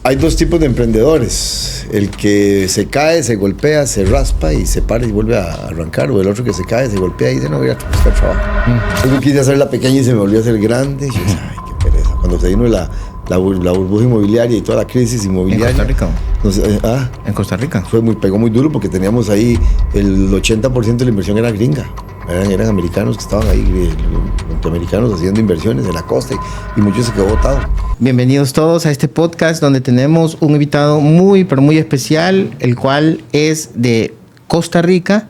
Hay dos tipos de emprendedores. El que se cae, se golpea, se raspa y se para y vuelve a arrancar. O el otro que se cae, se golpea y dice, no, voy a buscar trabajo. Yo quise hacer la pequeña y se me volvió a hacer grande. Y yo decía, ay, qué pereza. Cuando se vino la burbuja inmobiliaria y toda la crisis inmobiliaria. ¿En Costa Rica? No sé, ¿En Costa Rica? Pegó muy duro porque teníamos ahí el 80% de la inversión era gringa. Eran americanos que estaban ahí, norteamericanos haciendo inversiones en la costa y muchos se quedó botado. Bienvenidos todos a este podcast donde tenemos un invitado muy, pero muy especial, el cual es de Costa Rica.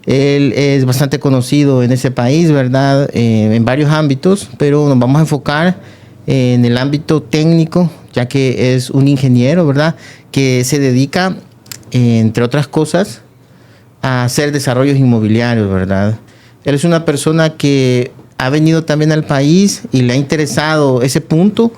Él es bastante conocido en ese país, ¿verdad? En varios ámbitos, pero nos vamos a enfocar en el ámbito técnico, ya que es un ingeniero, ¿verdad? Que se dedica, entre otras cosas, a hacer desarrollos inmobiliarios, ¿verdad? Él es una persona que ha venido también al país y le ha interesado ese punto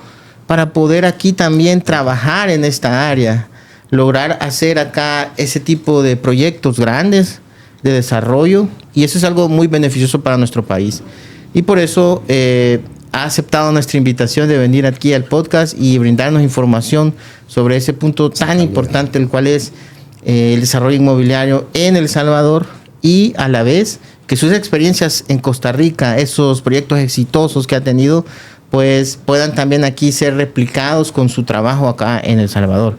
para poder aquí también trabajar en esta área, lograr hacer acá ese tipo de proyectos grandes de desarrollo, y eso es algo muy beneficioso para nuestro país. Y por eso ha aceptado nuestra invitación de venir aquí al podcast y brindarnos información sobre ese punto tan importante, el cual es el desarrollo inmobiliario en El Salvador, y a la vez que sus experiencias en Costa Rica, esos proyectos exitosos que ha tenido, pues puedan también aquí ser replicados con su trabajo acá en El Salvador.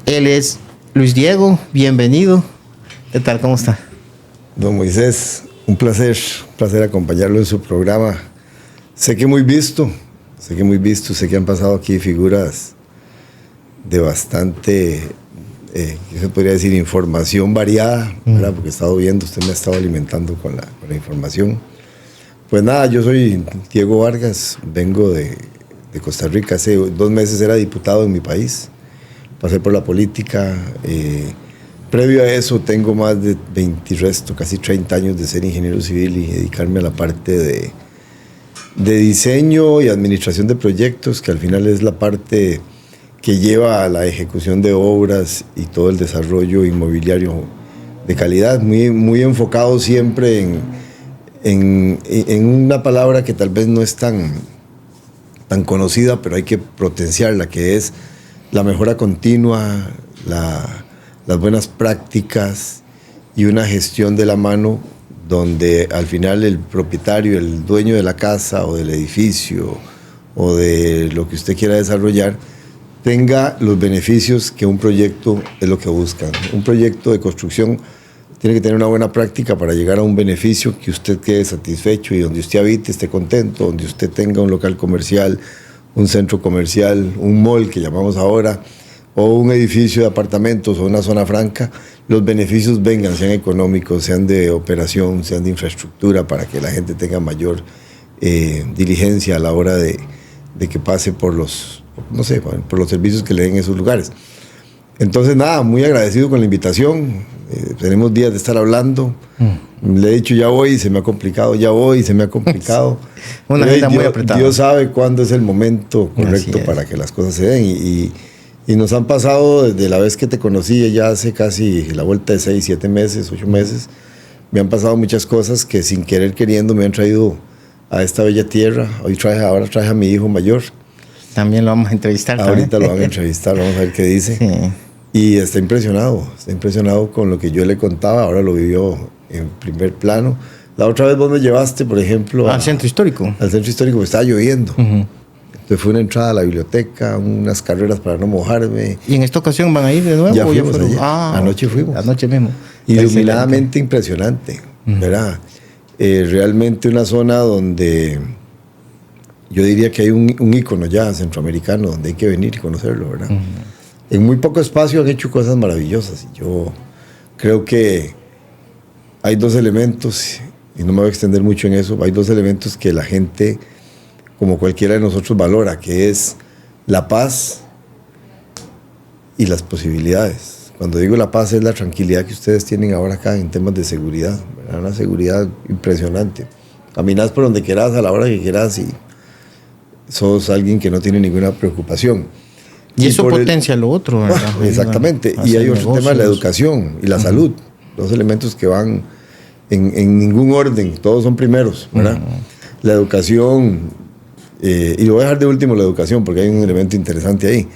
Él es Luis Diego, bienvenido. ¿Qué tal? ¿Cómo está? Don Moisés, un placer acompañarlo en su programa. Sé que muy visto, sé que han pasado aquí figuras de bastante, ¿qué se podría decir? Información variada, ¿verdad? Porque he estado viendo, usted me ha estado alimentando con la información. Pues nada, yo soy Diego Vargas, vengo de Costa Rica. Hace 2 meses era diputado en mi país, pasé por la política. Previo a eso tengo más de casi 30 años de ser ingeniero civil y dedicarme a la parte de diseño y administración de proyectos, que al final es la parte que lleva a la ejecución de obras y todo el desarrollo inmobiliario de calidad, muy enfocado siempre en una palabra que tal vez no es tan conocida, pero hay que potenciarla, que es la mejora continua, las buenas prácticas y una gestión de la mano donde al final el propietario, el dueño de la casa o del edificio o de lo que usted quiera desarrollar, tenga los beneficios que un proyecto es lo que busca. Un proyecto de construcción tiene que tener una buena práctica para llegar a un beneficio que usted quede satisfecho y donde usted habite, esté contento, donde usted tenga un local comercial, un centro comercial, un mall que llamamos ahora, o un edificio de apartamentos o una zona franca, los beneficios vengan, sean económicos, sean de operación, sean de infraestructura, para que la gente tenga mayor diligencia a la hora de que pase por los servicios que le den en esos lugares. Entonces nada, muy agradecido con la invitación. Tenemos días de estar hablando. Le he dicho ya voy, se me ha complicado, Una agenda muy apretada. Dios sabe cuándo es el momento correcto para que las cosas se den y nos han pasado desde la vez que te conocí, ya hace casi la vuelta de 6, 7 meses, 8 meses. Me han pasado muchas cosas que sin querer queriendo me han traído a esta bella tierra. Ahora traje a mi hijo mayor. También lo vamos a entrevistar. Ahorita lo van a entrevistar, vamos a ver qué dice. Sí. Y está impresionado con lo que yo le contaba, ahora lo vivió en primer plano. La otra vez vos me llevaste, por ejemplo, al centro histórico. Al centro histórico, porque estaba lloviendo. Entonces fue una entrada a la biblioteca, unas carreras para no mojarme. ¿Y en esta ocasión van a ir de nuevo? Ya fuimos ayer. Anoche fuimos. Anoche mismo. Iluminadamente impresionante, ¿verdad? Realmente una zona donde yo diría que hay un ícono ya centroamericano donde hay que venir y conocerlo, ¿verdad? En muy poco espacio han hecho cosas maravillosas y yo creo que hay 2 elementos, y no me voy a extender mucho en eso, hay 2 elementos que la gente, como cualquiera de nosotros, valora, que es la paz y las posibilidades. Cuando digo la paz es la tranquilidad que ustedes tienen ahora acá en temas de seguridad, ¿verdad? Una seguridad impresionante. Caminás por donde quieras, a la hora que quieras y sos alguien que no tiene ninguna preocupación. Y eso potencia lo otro, ¿verdad? Exactamente. Y hay otro tema, la educación y la salud. 2 elementos que van en ningún orden, todos son primeros, ¿verdad? La educación y lo voy a dejar de último la educación porque hay un elemento interesante ahí.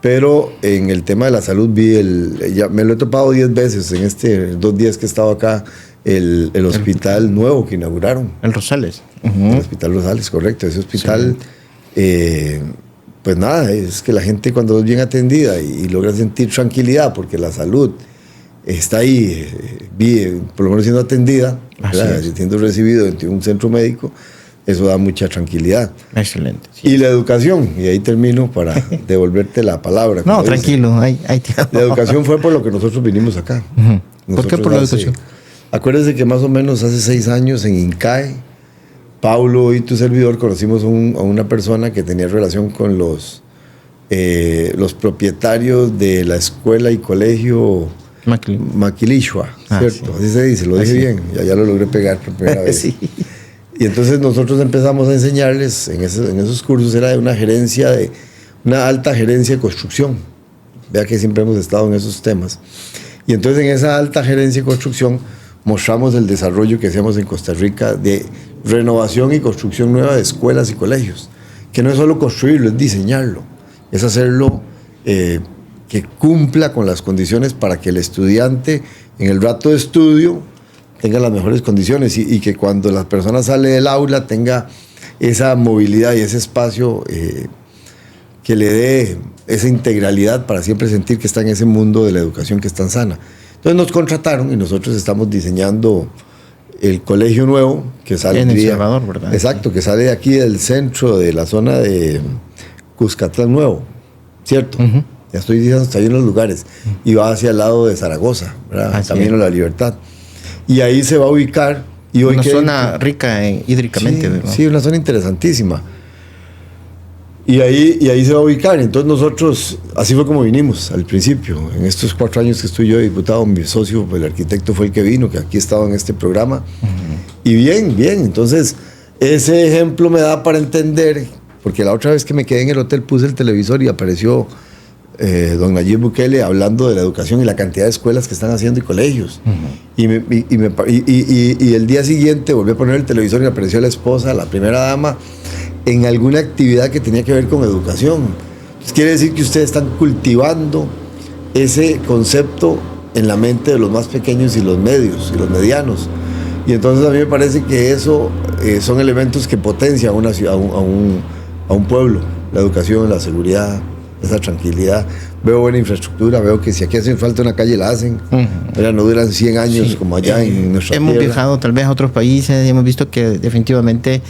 Pero en el tema de la salud ya me lo he topado 10 veces en 2 días que he estado acá, el hospital nuevo que inauguraron. El Rosales. El Hospital Rosales, correcto. Ese hospital, pues nada, es que la gente cuando es bien atendida y logra sentir tranquilidad porque la salud está ahí, por lo menos siendo atendida, siendo recibido en un centro médico, eso da mucha tranquilidad. Excelente. Sí. Y la educación, y ahí termino para devolverte la palabra. No, tranquilo, ahí La educación fue por lo que nosotros vinimos acá. ¿Por qué por la educación? Acuérdese que más o menos hace 6 años en INCAE, Paulo y tu servidor conocimos a una persona que tenía relación con los propietarios de la escuela y colegio Maquilishua, ¿cierto? Sí. Así se dice, lo dije bien, ya lo logré pegar por primera vez. Sí. Y entonces nosotros empezamos a enseñarles, en esos cursos era de una alta gerencia de construcción. Vea que siempre hemos estado en esos temas. Y entonces en esa alta gerencia de construcción mostramos el desarrollo que hacíamos en Costa Rica de renovación y construcción nueva de escuelas y colegios. Que no es solo construirlo, es diseñarlo. Es hacerlo que cumpla con las condiciones para que el estudiante en el rato de estudio tenga las mejores condiciones y que cuando la persona sale del aula tenga esa movilidad y ese espacio que le dé esa integralidad para siempre sentir que está en ese mundo de la educación que es tan sana. Entonces nos contrataron y nosotros estamos diseñando el colegio nuevo que sale en El Salvador, ¿verdad? Exacto, que sale de aquí del centro de la zona de Cuscatlán Nuevo, ¿cierto? Ya estoy diciendo, está ahí en los lugares. Y va hacia el lado de Zaragoza, ¿verdad? Camino a la Libertad. Y ahí se va a ubicar. Y hoy una zona rica hídricamente, ¿verdad? Sí, una zona interesantísima. Y ahí se va a ubicar. Entonces nosotros, así fue como vinimos al principio. En estos 4 años que estoy yo diputado, mi socio, el arquitecto, fue el que vino, que aquí estaba en este programa. Y bien. Entonces, ese ejemplo me da para entender, porque la otra vez que me quedé en el hotel puse el televisor y apareció don Nayib Bukele hablando de la educación y la cantidad de escuelas que están haciendo y colegios. Y el día siguiente volví a poner el televisor y apareció la esposa, la primera dama, en alguna actividad que tenía que ver con educación. Entonces, quiere decir que ustedes están cultivando ese concepto en la mente de los más pequeños y los medios y los medianos. Y entonces a mí me parece que eso son elementos que potencian a una ciudad, a un pueblo, la educación, la seguridad, esa tranquilidad. Veo buena infraestructura, veo que si aquí hace falta una calle la hacen, pero no duran 100 años como allá en nuestra hemos tierra. Viajado tal vez a otros países y hemos visto que definitivamente,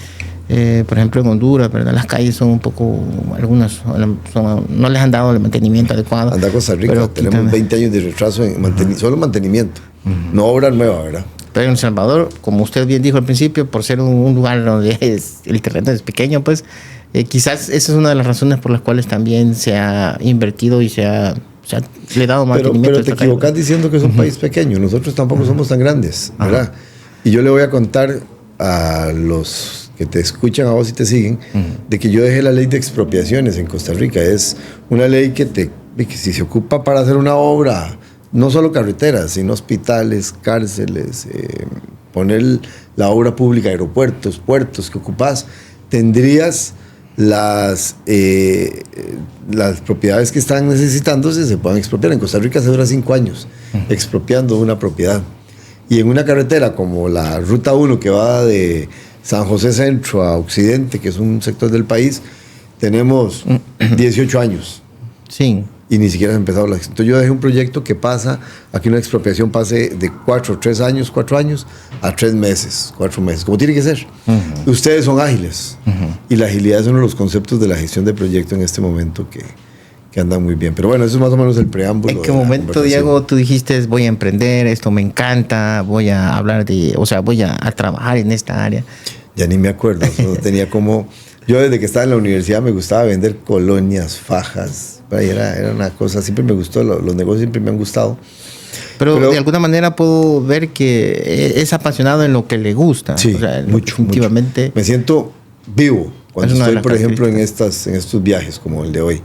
por ejemplo en Honduras, ¿verdad? Las calles son un poco, algunas no les han dado el mantenimiento adecuado. Anda a Costa Rica, pero tenemos 20 años de retraso en solo mantenimiento, no obra nueva, ¿verdad? Pero en El Salvador, como usted bien dijo al principio, por ser un lugar donde el terreno es pequeño, pues quizás esa es una de las razones por las cuales también se ha invertido y le ha dado mantenimiento. Pero te equivocas diciendo que es un país pequeño. Nosotros tampoco somos tan grandes, ¿verdad? Y yo le voy a contar a los que te escuchan a vos y te siguen de que yo dejé la ley de expropiaciones en Costa Rica. Es una ley que si se ocupa para hacer una obra, no solo carreteras, sino hospitales, cárceles, poner la obra pública, aeropuertos, puertos que ocupás, tendrías las propiedades que están necesitándose, se puedan expropiar. En Costa Rica se dura 5 años expropiando una propiedad. Y en una carretera como la Ruta 1, que va de San José Centro a Occidente, que es un sector del país, tenemos 18 años. Sí. Y ni siquiera ha empezado la... Entonces yo dejé un proyecto que pasa, aquí una expropiación pase de 4 años a 3 meses, 4 meses, como tiene que ser. Ustedes son ágiles. Y la agilidad es uno de los conceptos de la gestión de proyecto en este momento que andan muy bien. Pero bueno, eso es más o menos el preámbulo. ¿En qué momento, Diego, tú dijiste voy a emprender, esto me encanta, voy a hablar voy a trabajar en esta área? Ya ni me acuerdo. Tenía como... Yo desde que estaba en la universidad me gustaba vender colonias, fajas. Era una cosa, siempre me gustó, los negocios siempre me han gustado. Pero de alguna manera puedo ver que es apasionado en lo que le gusta. Sí, mucho. Me siento vivo cuando estoy, por ejemplo, en estos viajes como el de hoy.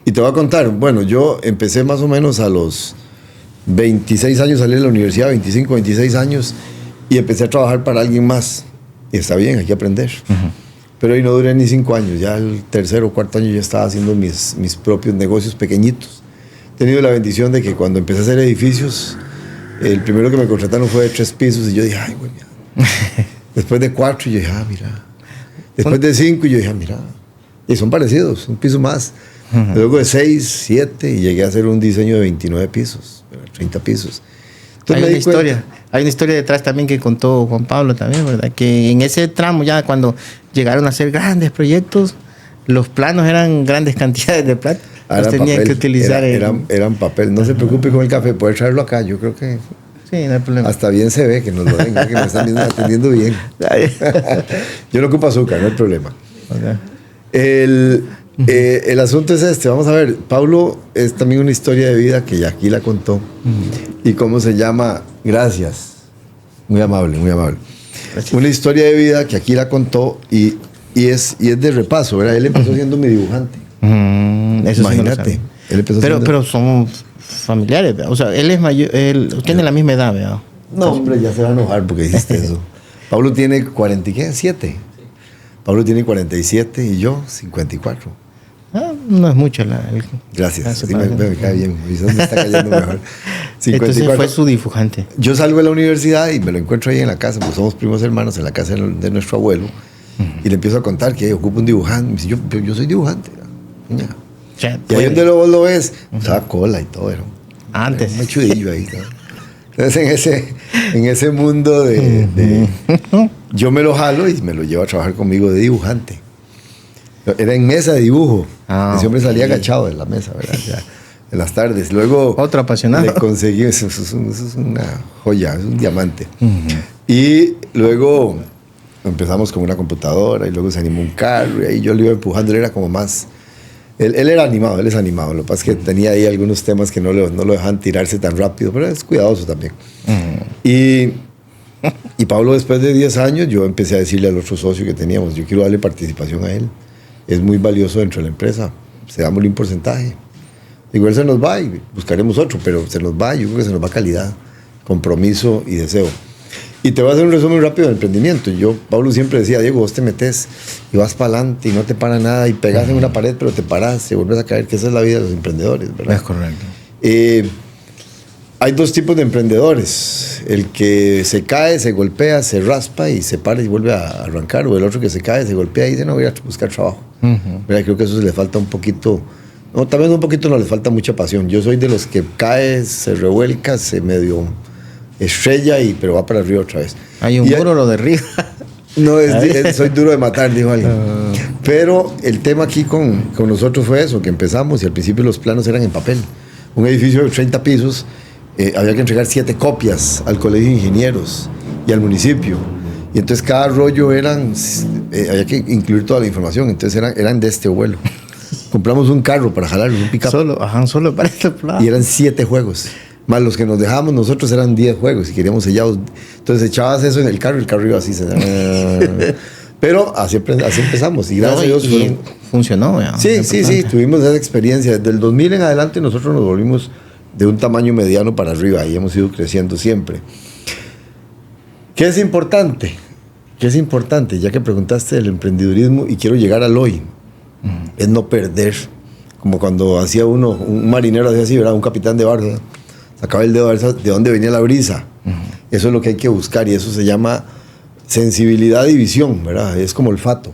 Y te voy a contar, bueno, yo empecé más o menos a los 26 años, salí de la universidad, 25, 26 años, y empecé a trabajar para alguien más. Y está bien, hay que aprender. Pero ahí no duré ni 5 años. Ya el tercer o cuarto año ya estaba haciendo mis propios negocios pequeñitos. He tenido la bendición de que cuando empecé a hacer edificios, el primero que me contrataron fue de 3 pisos y yo dije, ay, güey, mira. Después de 4 yo dije, ah, mira. Después de 5 yo dije, ah, mira. Y son parecidos, un piso más. Luego de 6, 7 y llegué a hacer un diseño de 29 pisos, 30 pisos. Entonces hay una historia detrás también que contó Juan Pablo también, ¿verdad? Que en ese tramo ya cuando llegaron a hacer grandes proyectos, los planos eran grandes cantidades de plata. Los tenían que utilizar. Eran papel. No se preocupe con el café, puede traerlo acá. Yo creo que sí, no hay problema. Hasta bien se ve que nos lo den, que me están atendiendo bien. Yo no ocupo azúcar, no hay problema. Okay. El asunto es este, vamos a ver, Pablo es también una historia de vida que ya aquí la contó. ¿Y cómo se llama? Gracias. Muy amable, muy amable. Gracias. Una historia de vida que aquí la contó y es de repaso, ¿verdad? Él empezó siendo mi dibujante. Eso imagínate. Sí, él empezó pero somos familiares, ¿verdad? O sea, él es mayor, él tiene la misma edad, ¿verdad? No, hombre, ya se va a enojar porque dijiste eso. Pablo tiene 47. Pablo tiene 47 y yo 54. No es mucho Gracias, sí, me cae bien. Me está cayendo mejor. 54. Entonces fue su dibujante. Yo salgo de la universidad y me lo encuentro ahí en la casa, pues somos primos hermanos en la casa de nuestro abuelo. Y le empiezo a contar que ocupa un dibujante. Me dice, yo soy dibujante. Y ahí donde lo ves, usaba cola y todo. Era antes. Un mechudillo ahí. ¿No? Entonces en ese mundo yo me lo jalo y me lo llevo a trabajar conmigo de dibujante. Era en mesa de dibujo. Ese hombre salía agachado de la mesa, ¿verdad? Ya, en las tardes. Luego otro apasionado. Le conseguí, eso es una joya, es un diamante. Y luego empezamos con una computadora y luego se animó un carro y ahí yo lo iba empujando. Él era como más... Él era animado, él es animado. Lo que pasa es que tenía ahí algunos temas que no lo dejaban tirarse tan rápido, pero es cuidadoso también. Y Pablo, después de 10 años, yo empecé a decirle al otro socio que teníamos, yo quiero darle participación a él. Es muy valioso dentro de la empresa. Se dámosle un porcentaje. Igual se nos va y buscaremos otro, pero se nos va, yo creo que se nos va calidad, compromiso y deseo. Y te voy a hacer un resumen rápido del emprendimiento. Pablo siempre decía, Diego, vos te metes y vas para adelante y no te para nada y pegas en una pared, pero te paras, te vuelves a caer, que esa es la vida de los emprendedores, ¿verdad? Es correcto. Hay 2 tipos de emprendedores. El que se cae, se golpea, se raspa y se para y vuelve a arrancar. O el otro que se cae, se golpea y dice, no, voy a buscar trabajo. Creo que eso le falta un poquito... No, tal vez un poquito no, le falta mucha pasión. Yo soy de los que cae, se revuelca, se medio estrella, pero va para arriba otra vez. Hay un muro, lo derriba. No, soy duro de matar, dijo alguien. Pero el tema aquí con nosotros fue eso, que empezamos y al principio los planos eran en papel. Un edificio de 30 pisos... había que entregar 7 copias al colegio de ingenieros y al municipio. Y entonces cada rollo había que incluir toda la información. Entonces eran de este vuelo. Compramos un carro para jalarlo, un pick-up. Solo para este plan. Y eran 7 juegos. Más los que nos dejamos nosotros eran 10 juegos y queríamos sellados. Entonces echabas eso en el carro iba así. Pero así empezamos. Y gracias a Dios funcionó. Sí. Tuvimos esa experiencia. Desde el 2000 en adelante nosotros nos volvimos de un tamaño mediano para arriba y hemos ido creciendo siempre. ¿Qué es importante? Ya que preguntaste del emprendedurismo y quiero llegar al hoy, es no perder. Como cuando hacía un marinero hacía así, ¿verdad? Un capitán de barco, sacaba el dedo a ver de dónde venía la brisa. Eso es lo que hay que buscar y eso se llama sensibilidad y visión, ¿verdad? Es como olfato.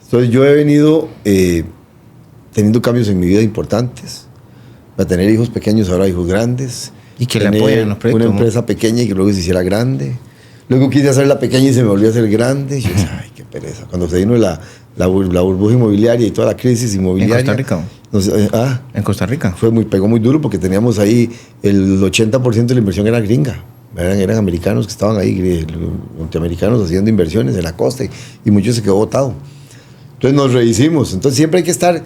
Entonces yo he venido teniendo cambios en mi vida importantes. A tener hijos pequeños, ahora hijos grandes. Y que le apoyen en los proyectos. Una empresa pequeña y que luego se hiciera grande. Luego quise hacerla pequeña y se me volvió a hacer grande. Y yo decía, ay, qué pereza. Cuando se vino la burbuja inmobiliaria y toda la crisis inmobiliaria. ¿En Costa Rica? En Costa Rica. Pegó muy duro porque teníamos ahí el 80% de la inversión era gringa. Eran americanos que estaban ahí, norteamericanos haciendo inversiones en la costa y mucho se quedó botado. Entonces nos rehicimos. Entonces siempre hay que estar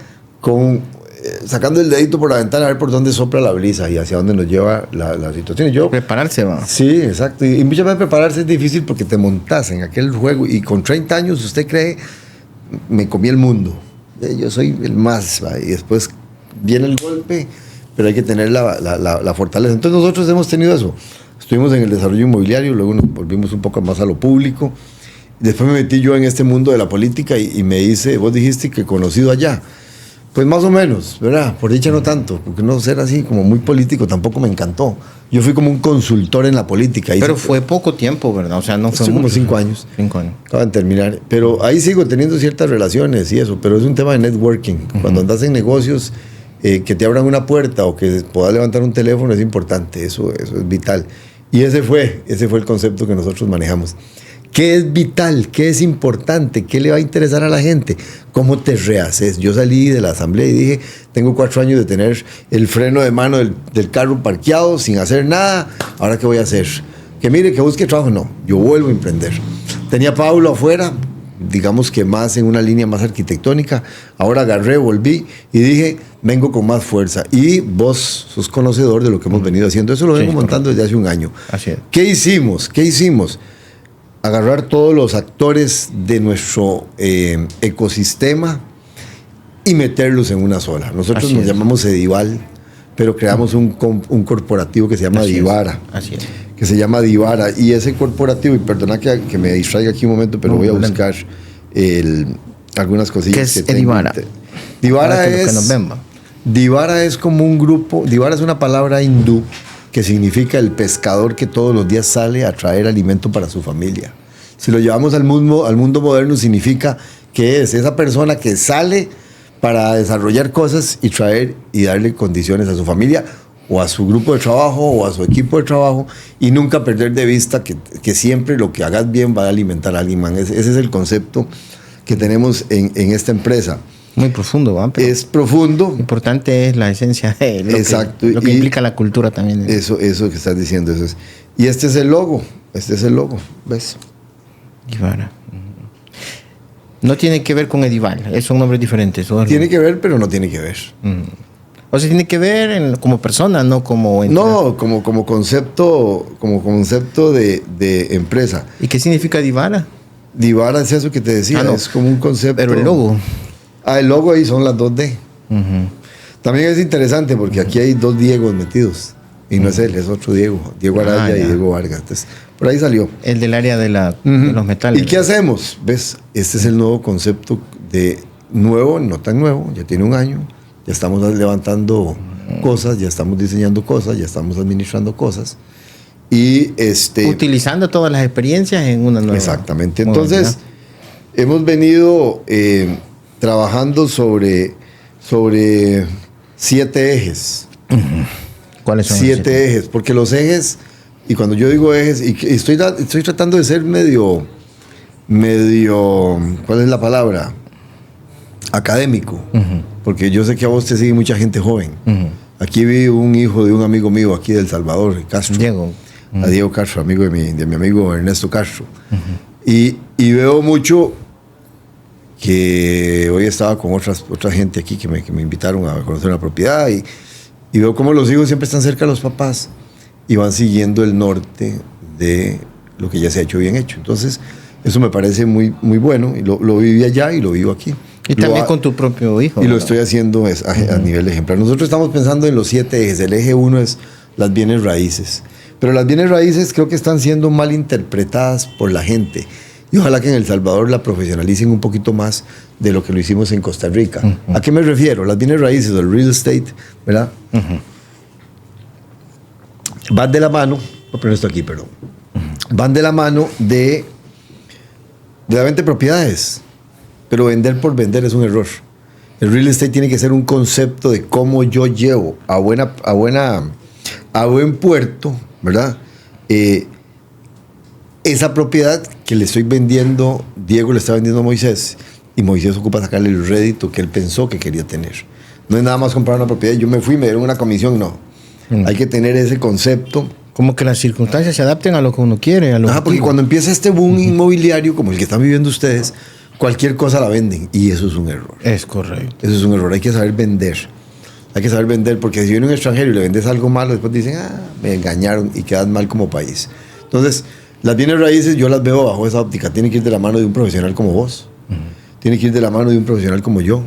sacando el dedito por la ventana a ver por dónde sopla la brisa y hacia dónde nos lleva la situación. Prepararse, va. Sí, exacto. Y muchas veces prepararse es difícil porque te montas en aquel juego y con 30 años usted cree, me comí el mundo. Yo soy el más, ¿va? Y después viene el golpe, pero hay que tener la fortaleza. Entonces nosotros hemos tenido eso. Estuvimos en el desarrollo inmobiliario, luego nos volvimos un poco más a lo público. Después me metí yo en este mundo de la política y me hice, vos dijiste que conocido allá. Pues más o menos, ¿verdad? Por dicha no tanto, porque no ser así como muy político tampoco me encantó. Yo fui como un consultor en la política. Pero fue poco tiempo, ¿verdad? O sea, no fue como mucho. 5 años. 5 años. Acaban de terminar. Pero ahí sigo teniendo ciertas relaciones y eso, pero es un tema de networking. Cuando andas en negocios, que te abran una puerta o que puedas levantar un teléfono es importante, eso es vital. Y ese fue el concepto que nosotros manejamos. ¿Qué es vital? ¿Qué es importante? ¿Qué le va a interesar a la gente? ¿Cómo te rehaces? Yo salí de la asamblea y dije, tengo 4 años de tener el freno de mano del carro parqueado sin hacer nada. ¿Ahora qué voy a hacer? Que mire, que busque trabajo. No, yo vuelvo a emprender. Tenía a Pablo afuera, digamos que más en una línea más arquitectónica. Ahora agarré, volví y dije, vengo con más fuerza. Y vos sos conocedor de lo que hemos venido haciendo. Eso lo vengo montando desde hace un año. Así es. ¿Qué hicimos? Agarrar todos los actores de nuestro ecosistema y meterlos en una sola. Nosotros nos llamamos Edival, pero creamos un corporativo que se llama Divara. Así es. Que se llama Divara. Y ese corporativo, y perdona que me distraiga aquí un momento, pero voy a buscar algunas cosillas. ¿Qué es Divara? Divara es como un grupo. Divara es una palabra hindú que significa el pescador que todos los días sale a traer alimento para su familia. Si lo llevamos al mundo moderno, significa que es esa persona que sale para desarrollar cosas y traer y darle condiciones a su familia o a su grupo de trabajo o a su equipo de trabajo, y nunca perder de vista que siempre lo que hagas bien va a alimentar a alguien más. Ese es el concepto que tenemos en esta empresa. Muy profundo, ¿va? Pero es profundo. Importante es la esencia de Exacto. lo que implica la cultura también. Eso que estás diciendo. Eso es. Y este es el logo. ¿Ves? Divara. No tiene que ver con Edival. Son nombres diferentes. Tiene que ver, pero no tiene que ver. O sea, tiene que ver como persona, no como entidad. No, como concepto de empresa. ¿Y qué significa Divara? Divara es eso que te decía. Es como un concepto. Pero el logo. El logo ahí son las 2D. También es interesante porque aquí hay 2 Diegos metidos. Y no es él, es otro Diego. Diego Araya y Diego Vargas. Entonces, por ahí salió. El del área de los metales. ¿Y qué hacemos? ¿Ves? Este es el nuevo concepto de nuevo, no tan nuevo. Ya tiene 1 año. Ya estamos levantando cosas, ya estamos diseñando cosas, ya estamos administrando cosas. Y utilizando todas las experiencias en una nueva. Exactamente. Entonces, hemos venido trabajando sobre 7 ejes. ¿Cuáles son? 7 ejes, porque los ejes, y cuando yo digo ejes, y estoy tratando de ser medio, ¿cuál es la palabra? Académico, porque yo sé que a vos te sigue mucha gente joven. Aquí vi un hijo de un amigo mío aquí de El Salvador, Castro. Diego. A Diego Castro, amigo de mi amigo Ernesto Castro. Y veo mucho que hoy estaba con otra gente aquí que me invitaron a conocer una propiedad y veo cómo los hijos siempre están cerca de los papás y van siguiendo el norte de lo que ya se ha hecho bien hecho. Entonces, eso me parece muy, muy bueno. Y lo viví allá y lo vivo aquí. Y también con tu propio hijo. Y lo estoy haciendo a nivel ejemplar. Nosotros estamos pensando en los 7 ejes. El eje 1 es las bienes raíces. Pero las bienes raíces creo que están siendo mal interpretadas por la gente. Y ojalá que en El Salvador la profesionalicen un poquito más de lo que lo hicimos en Costa Rica. ¿A qué me refiero? Las bienes raíces, el real estate, ¿verdad? Van de la mano, voy a poner esto aquí, perdón. Van de la mano de la venta de propiedades. Pero vender por vender es un error. El real estate tiene que ser un concepto de cómo yo llevo a buen puerto, ¿verdad? Esa propiedad que le estoy vendiendo, Diego le está vendiendo a Moisés, y Moisés ocupa sacarle el rédito que él pensó que quería tener. No es nada más comprar una propiedad, yo me fui y me dieron una comisión, no. Hay que tener ese concepto. Como que las circunstancias se adapten a lo que uno quiere. Porque cuando empieza este boom inmobiliario, como el que están viviendo ustedes, cualquier cosa la venden, y eso es un error. Es correcto. Eso es un error, hay que saber vender. Hay que saber vender, porque si viene un extranjero y le vendes algo malo, después dicen, me engañaron, y quedas mal como país. Entonces, las bienes raíces yo las veo bajo esa óptica. Tiene que ir de la mano de un profesional como vos. Tiene que ir de la mano de un profesional como yo.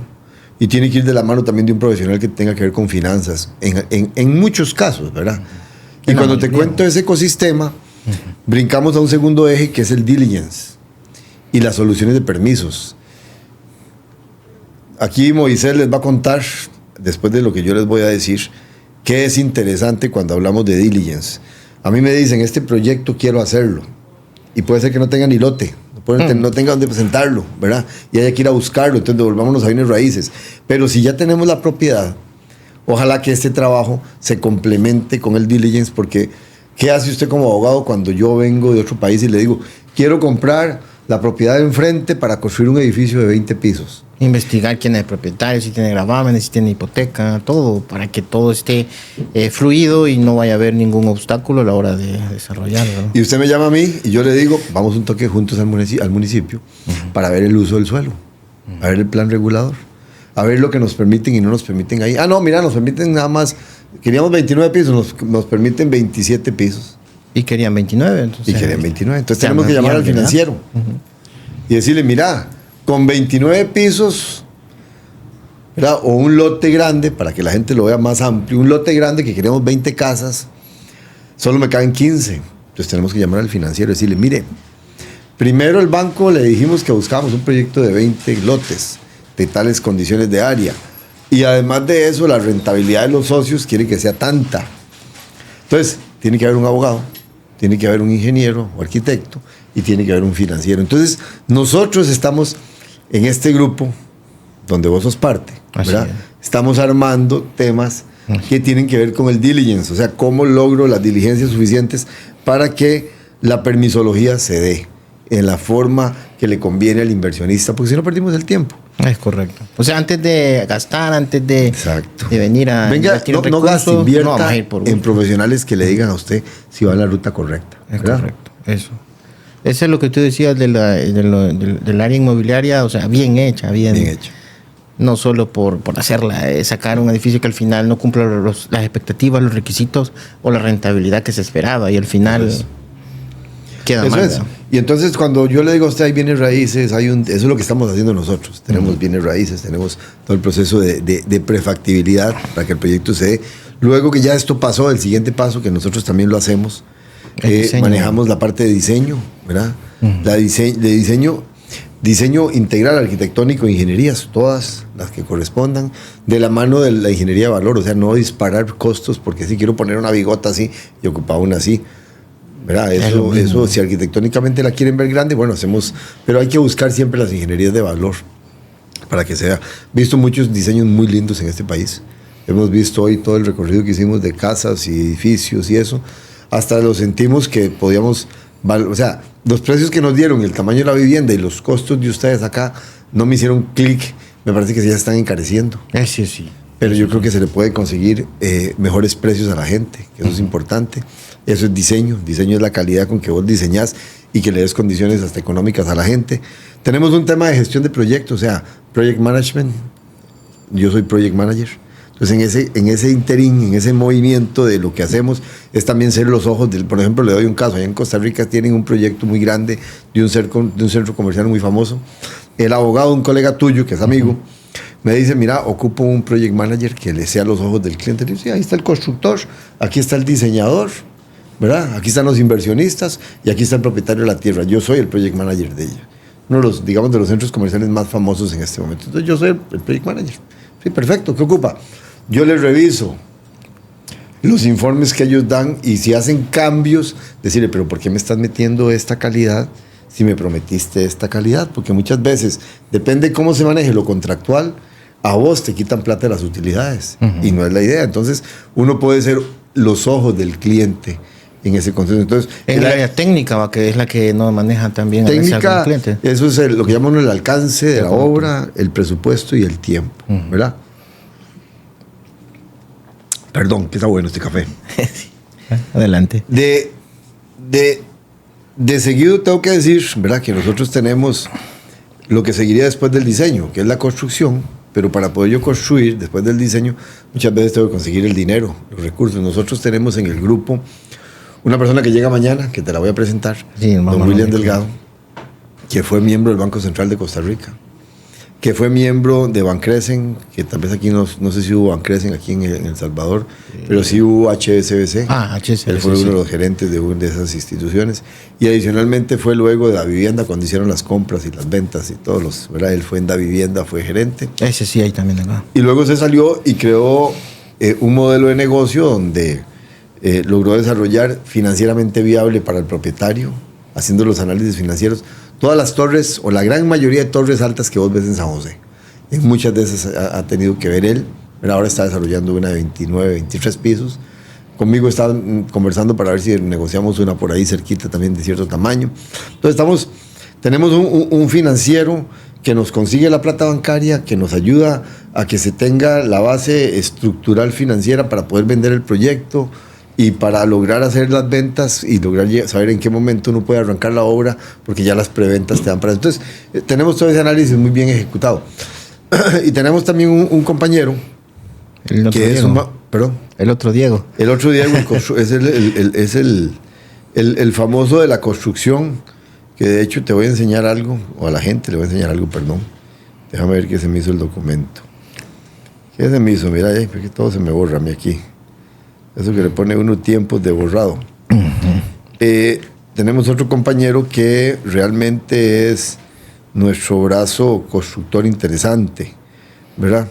Y tiene que ir de la mano también de un profesional que tenga que ver con finanzas. En muchos casos, ¿verdad? Y cuando te cuento ese ecosistema, brincamos a un segundo eje que es el diligence. y las soluciones de permisos. Aquí Moisés les va a contar, después de lo que yo les voy a decir, qué es interesante cuando hablamos de diligence. A mí me dicen, este proyecto quiero hacerlo, y puede ser que no tenga ni lote, no tenga dónde presentarlo, ¿verdad? Y haya que ir a buscarlo, entonces devolvámonos a bienes raíces. Pero si ya tenemos la propiedad, ojalá que este trabajo se complemente con el diligence, porque ¿qué hace usted como abogado cuando yo vengo de otro país y le digo, quiero comprar la propiedad de enfrente para construir un edificio de 20 pisos? Investigar quién es el propietario, si tiene gravámenes, si tiene hipoteca, todo, para que todo esté fluido y no vaya a haber ningún obstáculo a la hora de desarrollarlo, ¿no? Y usted me llama a mí y yo le digo, vamos un toque juntos al municipio para ver el uso del suelo, a ver el plan regulador, a ver lo que nos permiten y no nos permiten ahí. Ah, no, mira, nos permiten nada más, queríamos 29 pisos, nos permiten 27 pisos. Y querían 29. Entonces, y querían 29. Entonces tenemos que llamar al financiero y decirle, mira, con 29 pisos, ¿verdad? O un lote grande, para que la gente lo vea más amplio, un lote grande que queremos 20 casas, solo me caben 15. Entonces tenemos que llamar al financiero y decirle, mire, primero el banco le dijimos que buscábamos un proyecto de 20 lotes, de tales condiciones de área. Y además de eso, la rentabilidad de los socios quiere que sea tanta. Entonces, tiene que haber un abogado, tiene que haber un ingeniero o arquitecto y tiene que haber un financiero. Entonces, nosotros estamos en este grupo, donde vos sos parte, ¿verdad? Estamos armando temas que tienen que ver con el diligence, o sea, cómo logro las diligencias suficientes para que la permisología se dé en la forma que le conviene al inversionista, porque si no perdimos el tiempo. Es correcto. O sea, antes de gastar, antes de venir a... Venga, no gaste, invierta en profesionales que le digan a usted si va en la ruta correcta. Es correcto, eso. Eso es lo que tú decías del área inmobiliaria, o sea, bien hecha. No solo por hacerla, sacar un edificio que al final no cumple las expectativas, los requisitos o la rentabilidad que se esperaba y al final queda mal. Eso es. Y entonces cuando yo le digo a usted hay bienes raíces, eso es lo que estamos haciendo nosotros. Tenemos bienes raíces, tenemos todo el proceso de prefactibilidad para que el proyecto se dé. Luego que ya esto pasó, el siguiente paso que nosotros también lo hacemos, manejamos la parte de diseño, ¿verdad? Diseño integral, arquitectónico, ingenierías, todas las que correspondan, de la mano de la ingeniería de valor, o sea, no disparar costos, porque si quiero poner una bigota así y ocupar una así, ¿verdad? Eso, si arquitectónicamente la quieren ver grande, bueno, hacemos, pero hay que buscar siempre las ingenierías de valor, para que sea. Visto muchos diseños muy lindos en este país, hemos visto hoy todo el recorrido que hicimos de casas y edificios y eso, hasta lo sentimos que podíamos, o sea, los precios que nos dieron, el tamaño de la vivienda y los costos de ustedes acá no me hicieron clic. Me parece que ya se están encareciendo. Sí. Pero yo creo que se le puede conseguir mejores precios a la gente, que eso es importante. Eso es diseño. Diseño es la calidad con que vos diseñás y que le des condiciones hasta económicas a la gente. Tenemos un tema de gestión de proyectos, o sea, project management. Yo soy project manager. Entonces, en ese interín, en ese movimiento de lo que hacemos, es también ser los ojos del... Por ejemplo, le doy un caso. Allá en Costa Rica tienen un proyecto muy grande de un centro comercial muy famoso. El abogado, un colega tuyo, que es amigo, me dice, mira, ocupo un project manager que le sea los ojos del cliente. Le digo, sí, ahí está el constructor, aquí está el diseñador, ¿verdad? Aquí están los inversionistas y aquí está el propietario de la tierra. Yo soy el project manager de ella. Uno de los, digamos, de los centros comerciales más famosos en este momento. Entonces, yo soy el project manager. Sí, perfecto. ¿Qué ocupa? Yo les reviso los informes que ellos dan y si hacen cambios, decirle, pero ¿por qué me estás metiendo esta calidad si me prometiste esta calidad? Porque muchas veces, depende de cómo se maneje lo contractual, a vos te quitan plata de las utilidades y no es la idea. Entonces, uno puede ser los ojos del cliente en ese contexto. Entonces, en el área técnica, que es la que no maneja también técnica, el cliente. Eso es lo que llamamos el alcance de la obra, el presupuesto y el tiempo, ¿verdad? Perdón, que está bueno este café. Adelante. De seguido tengo que decir, ¿verdad?, que nosotros tenemos lo que seguiría después del diseño, que es la construcción, pero para poder yo construir después del diseño, muchas veces tengo que conseguir el dinero, los recursos. Nosotros tenemos en el grupo una persona que llega mañana, que te la voy a presentar, don William Delgado, que fue miembro del Banco Central de Costa Rica. que fue miembro de Bancresen, que tal vez aquí no sé si hubo Bancresen aquí en El Salvador, pero sí hubo HSBC. HSBC. Él fue uno de los gerentes de esas instituciones. Y adicionalmente fue luego de Davivienda, cuando hicieron las compras y las ventas y todos los, ¿verdad? Él fue en Davivienda, fue gerente. Ese sí, ahí también acá. Y luego se salió y creó un modelo de negocio donde logró desarrollar financieramente viable para el propietario, haciendo los análisis financieros. Todas las torres, o la gran mayoría de torres altas que vos ves en San José, en muchas de esas ha tenido que ver él. Pero ahora está desarrollando una de 29, 23 pisos. Conmigo estaban conversando para ver si negociamos una por ahí cerquita también de cierto tamaño. Entonces tenemos un financiero que nos consigue la plata bancaria, que nos ayuda a que se tenga la base estructural financiera para poder vender el proyecto y para lograr hacer las ventas y lograr saber en qué momento uno puede arrancar la obra, porque ya las preventas te dan para eso. Entonces, tenemos todo ese análisis muy bien ejecutado. Y tenemos también un compañero que es el otro Diego. El otro Diego es el famoso de la construcción, que de hecho te voy a enseñar algo, o a la gente le voy a enseñar algo, perdón. Déjame ver qué se me hizo el documento. ¿Qué se me hizo? Mira, porque todo se me borra a mí aquí. Eso que le pone uno tiempos de borrado. Tenemos otro compañero que realmente es nuestro brazo constructor interesante, ¿verdad?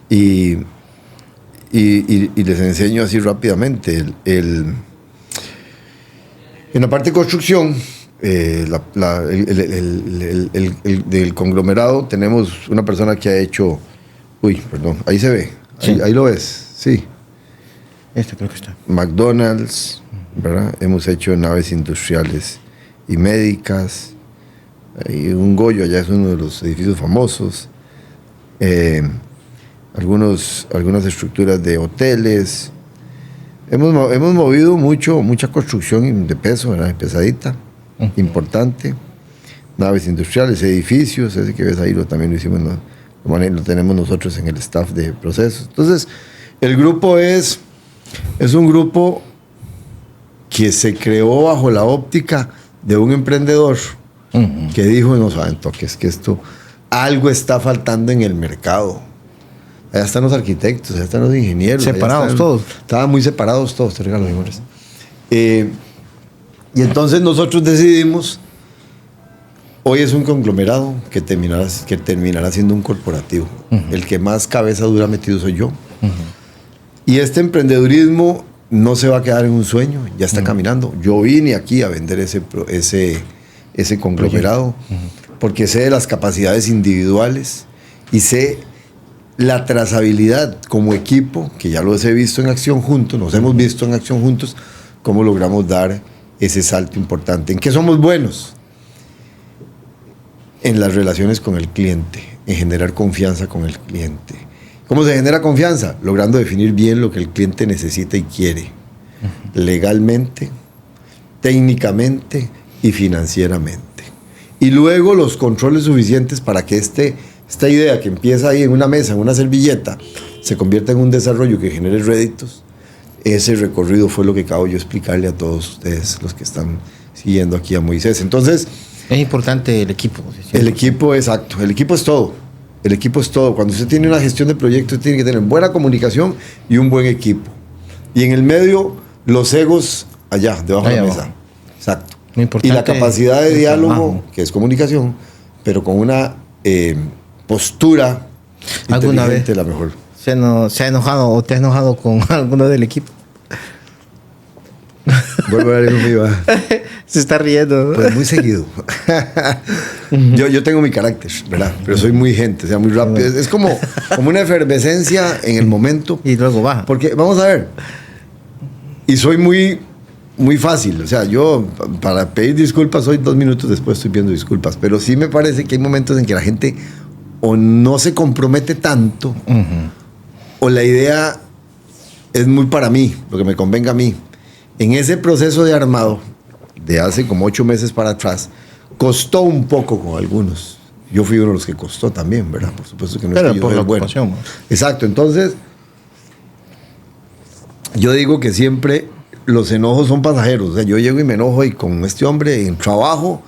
Y les enseño así rápidamente. En la parte de construcción, del conglomerado, tenemos una persona que ha hecho... ahí se ve. Sí. Ahí lo ves, sí. Este creo que está. McDonald's, ¿verdad? Hemos hecho naves industriales y médicas. Y un Goyo, allá es uno de los edificios famosos. Algunas estructuras de hoteles. Hemos movido mucha construcción de peso, ¿verdad? Pesadita, importante. Naves industriales, edificios, ese que ves ahí también lo hicimos, lo tenemos nosotros en el staff de procesos. Entonces, el grupo es un grupo que se creó bajo la óptica de un emprendedor que dijo, no saben toques, que algo está faltando en el mercado. Allá están los arquitectos, allá están los ingenieros. Separados todos. Estaban muy separados todos, te regalo, señores. Y entonces nosotros decidimos, hoy es un conglomerado que terminará siendo un corporativo. El que más cabeza dura metido soy yo. Y este emprendedurismo no se va a quedar en un sueño, ya está caminando. Yo vine aquí a vender ese conglomerado porque sé de las capacidades individuales y sé la trazabilidad como equipo, que ya los he visto en acción juntos, nos hemos visto en acción juntos, cómo logramos dar ese salto importante. ¿En qué somos buenos? En las relaciones con el cliente, en generar confianza con el cliente. ¿Cómo se genera confianza? Logrando definir bien lo que el cliente necesita y quiere, legalmente, técnicamente y financieramente. Y luego los controles suficientes para que esta idea que empieza ahí en una mesa, en una servilleta, se convierta en un desarrollo que genere réditos. Ese recorrido fue lo que acabo yo de explicarle a todos ustedes, los que están siguiendo aquí a Moisés. Entonces, es importante el equipo. El equipo, exacto. El equipo es todo. El equipo es todo. Cuando usted tiene una gestión de proyectos, tiene que tener buena comunicación y un buen equipo. Y en el medio, los egos allá, debajo de la mesa. Exacto. Y la capacidad de diálogo, que es comunicación, pero con una postura ¿Alguna vez la mejor. se ha enojado o te has enojado con alguno del equipo? Vuelvo a ver conmigo. Se está riendo. Pues muy seguido. Yo tengo mi carácter, ¿verdad? Pero soy muy gente, o sea, muy rápido. Es como una efervescencia en el momento. Y luego baja. Porque, vamos a ver, y soy muy fácil. O sea, yo para pedir disculpas, hoy 2 minutos después estoy pidiendo disculpas. Pero sí me parece que hay momentos en que la gente o no se compromete tanto, o la idea es muy para mí, lo que me convenga a mí. En ese proceso de armado, de hace como 8 meses para atrás, costó un poco con algunos. Yo fui uno de los que costó también, ¿verdad? Por supuesto que no pero es que yo por soy la bueno. ocupación. Exacto, entonces yo digo que siempre los enojos son pasajeros. O sea, yo llego y me enojo y con este hombre en trabajo,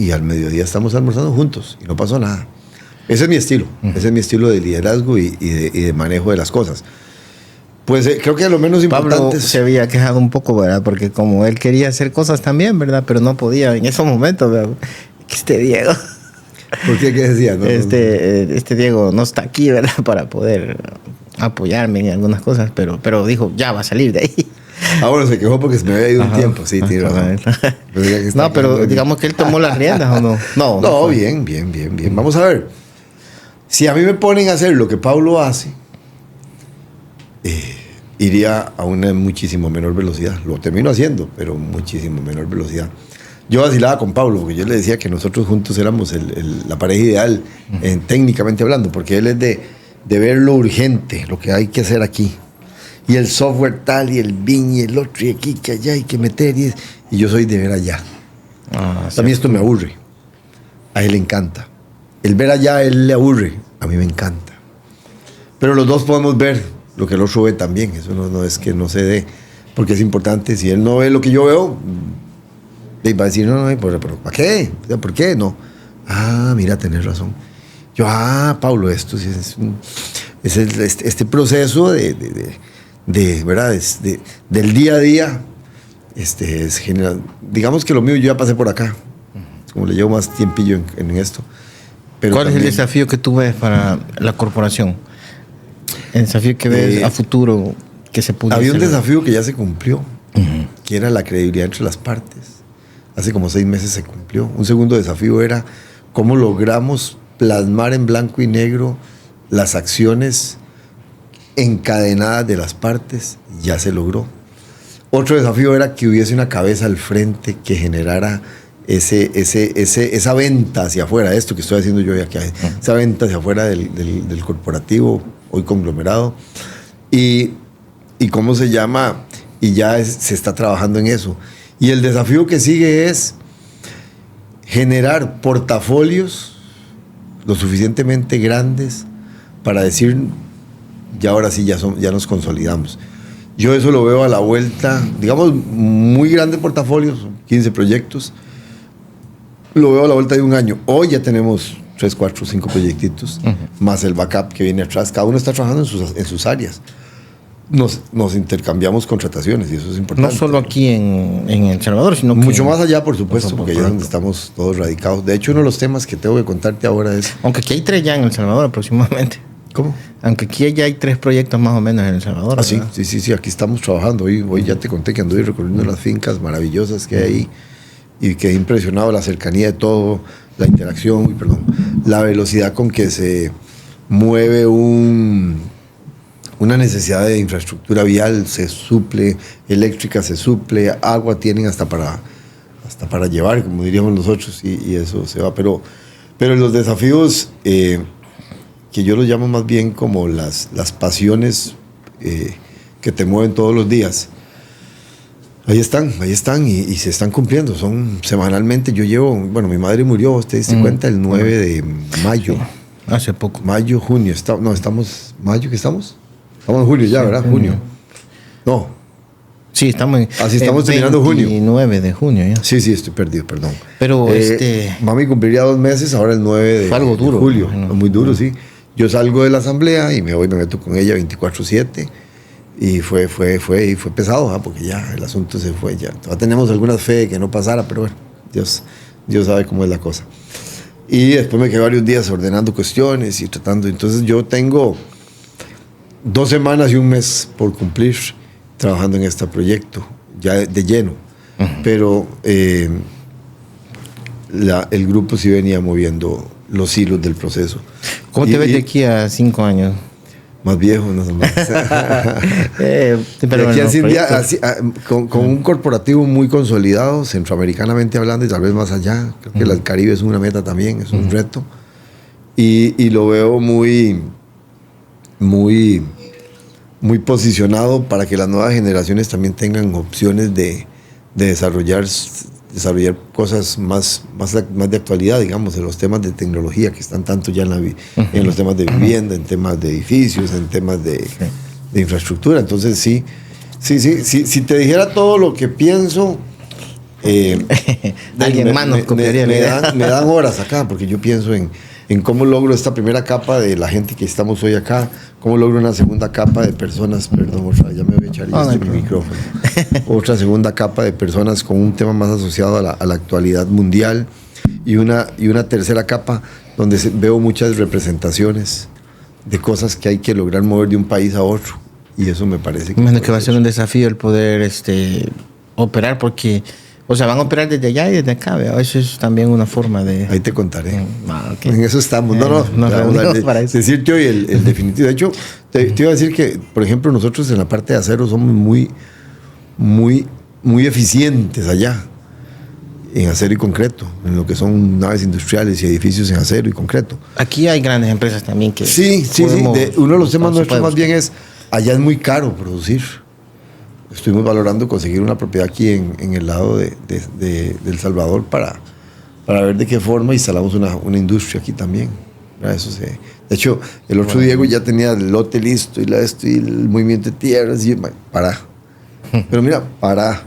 y al mediodía estamos almorzando juntos y no pasó nada. Ese es mi estilo, ese es mi estilo de liderazgo y de manejo de las cosas. Pues creo que lo menos importante... Pablo se había quejado un poco, ¿verdad? Porque como él quería hacer cosas también, ¿verdad? Pero no podía en esos momentos, ¿verdad? Diego... ¿Por qué? ¿Qué decía? No, este Diego no está aquí, ¿verdad? Para poder apoyarme en algunas cosas, pero dijo, ya va a salir de ahí. Bueno, se quejó porque se me había ido un tiempo, sí, tiene razón. No, pero digamos que él tomó las riendas, ¿o no? No, bien. Vamos a ver. Si a mí me ponen a hacer lo que Pablo hace, iría a una muchísimo menor velocidad. Lo termino haciendo, pero muchísimo menor velocidad. Yo vacilaba con Pablo, porque yo le decía que nosotros juntos éramos la pareja ideal, técnicamente hablando, porque él es de ver lo urgente, lo que hay que hacer aquí. Y el software tal, y el BIM, y el otro, y aquí, que allá hay que meter. Y yo soy de ver allá. A mí esto me aburre. A él le encanta. El ver allá a él le aburre. A mí me encanta. Pero los dos podemos ver lo que el otro ve también. Eso no es que no se dé, porque es importante. Si él no ve lo que yo veo, va a decir, no, pero ¿para qué? ¿Por qué? No. Mira, tenés razón. Yo, Pablo, esto sí es este proceso de ¿verdad? Del día a día, es general. Digamos que lo mío, yo ya pasé por acá. Como le llevo más tiempillo en esto. Pero ¿cuál también, es el desafío que tú ves para la corporación? El desafío que ves a futuro que se pudo había un desafío que ya se cumplió, que era la credibilidad entre las partes. Hace como 6 meses se cumplió. Un segundo desafío era cómo logramos plasmar en blanco y negro las acciones encadenadas de las partes. Ya se logró. Otro desafío era que hubiese una cabeza al frente que generara esa venta hacia afuera, esto que estoy haciendo yo ya, que esa venta hacia afuera del corporativo, hoy conglomerado. Y cómo se llama, y ya se está trabajando en eso. Y el desafío que sigue es generar portafolios lo suficientemente grandes para decir, ya ahora sí, ya nos consolidamos. Yo eso lo veo a la vuelta, digamos, muy grandes portafolios, 15 proyectos, lo veo a la vuelta de un año. Hoy ya tenemos 3, 4, 5 proyectitos, más el backup que viene atrás. Cada uno está trabajando en sus áreas. Nos intercambiamos contrataciones y eso es importante. No solo aquí en El Salvador, sino mucho más allá, por supuesto, porque allá es donde estamos todos radicados. De hecho, uno de los temas que tengo que contarte ahora es... Aunque aquí hay 3 ya en El Salvador aproximadamente. ¿Cómo? Aunque aquí ya hay 3 proyectos más o menos en El Salvador. Sí, aquí estamos trabajando. Hoy ya te conté que anduve recorriendo las fincas maravillosas que hay ahí y quedé impresionado la cercanía de todo, la interacción, la velocidad con que se mueve una necesidad de infraestructura vial, se suple, eléctrica se suple, agua tienen hasta para llevar, como diríamos nosotros, y eso se va. Pero los desafíos, que yo los llamo más bien como las pasiones que te mueven todos los días, ahí están y se están cumpliendo. Son semanalmente. Yo llevo, mi madre murió, usted diste cuenta, el 9 de mayo. Hace poco. Mayo, junio. Estamos, ¿mayo qué estamos? Estamos en julio ya, ¿verdad? Junio. No. Sí, estamos estamos terminando junio. 29 de junio ya. Sí, estoy perdido, perdón. Pero mami cumpliría 2 meses, ahora el 9 fue algo duro, de julio. Muy duro, sí. Yo salgo de la asamblea y me meto con ella 24/7. Y fue pesado, porque ya el asunto se fue. Ya tenemos alguna fe de que no pasara, pero bueno, Dios sabe cómo es la cosa. Y después me quedé varios días ordenando cuestiones y tratando. Entonces yo tengo 2 semanas y 1 mes por cumplir trabajando en este proyecto, ya de lleno. Pero el grupo sí venía moviendo los hilos del proceso. ¿Cómo te ves de aquí a 5 años? Más viejo, no sé más. Pero con un corporativo muy consolidado, centroamericanamente hablando, y tal vez más allá. Creo que el Caribe es una meta también, es un reto. Y lo veo muy posicionado para que las nuevas generaciones también tengan opciones de desarrollar cosas más de actualidad, digamos, en los temas de tecnología que están tanto ya en los temas de vivienda, en temas de edificios, en temas de infraestructura. Entonces si te dijera todo lo que pienso, Alguien más nos copiaría la idea. Me dan horas acá, porque yo pienso en cómo logro esta primera capa de la gente que estamos hoy acá, cómo logro una segunda capa de personas, perdón, otra, ya me voy a echar mi micrófono, otra segunda capa de personas con un tema más asociado a la actualidad mundial y una tercera capa donde veo muchas representaciones de cosas que hay que lograr mover de un país a otro, y eso me parece que va a ser un desafío el poder operar, porque o sea, van a operar desde allá y desde acá, ¿vea? Eso es también una forma de... Ahí te contaré. Okay. En eso estamos. Decirte hoy el definitivo. De hecho, te iba a decir que, por ejemplo, nosotros en la parte de acero somos muy eficientes allá, en acero y concreto, en lo que son naves industriales y edificios en acero y concreto. Aquí hay grandes empresas también que... Sí. Uno de los temas nuestros más bien es, allá es muy caro producir. Estuvimos valorando conseguir una propiedad aquí en el lado de El Salvador para ver de qué forma instalamos una industria aquí también. De hecho, el otro Diego ya tenía el lote listo y el movimiento de tierras y para. Pero mira, para.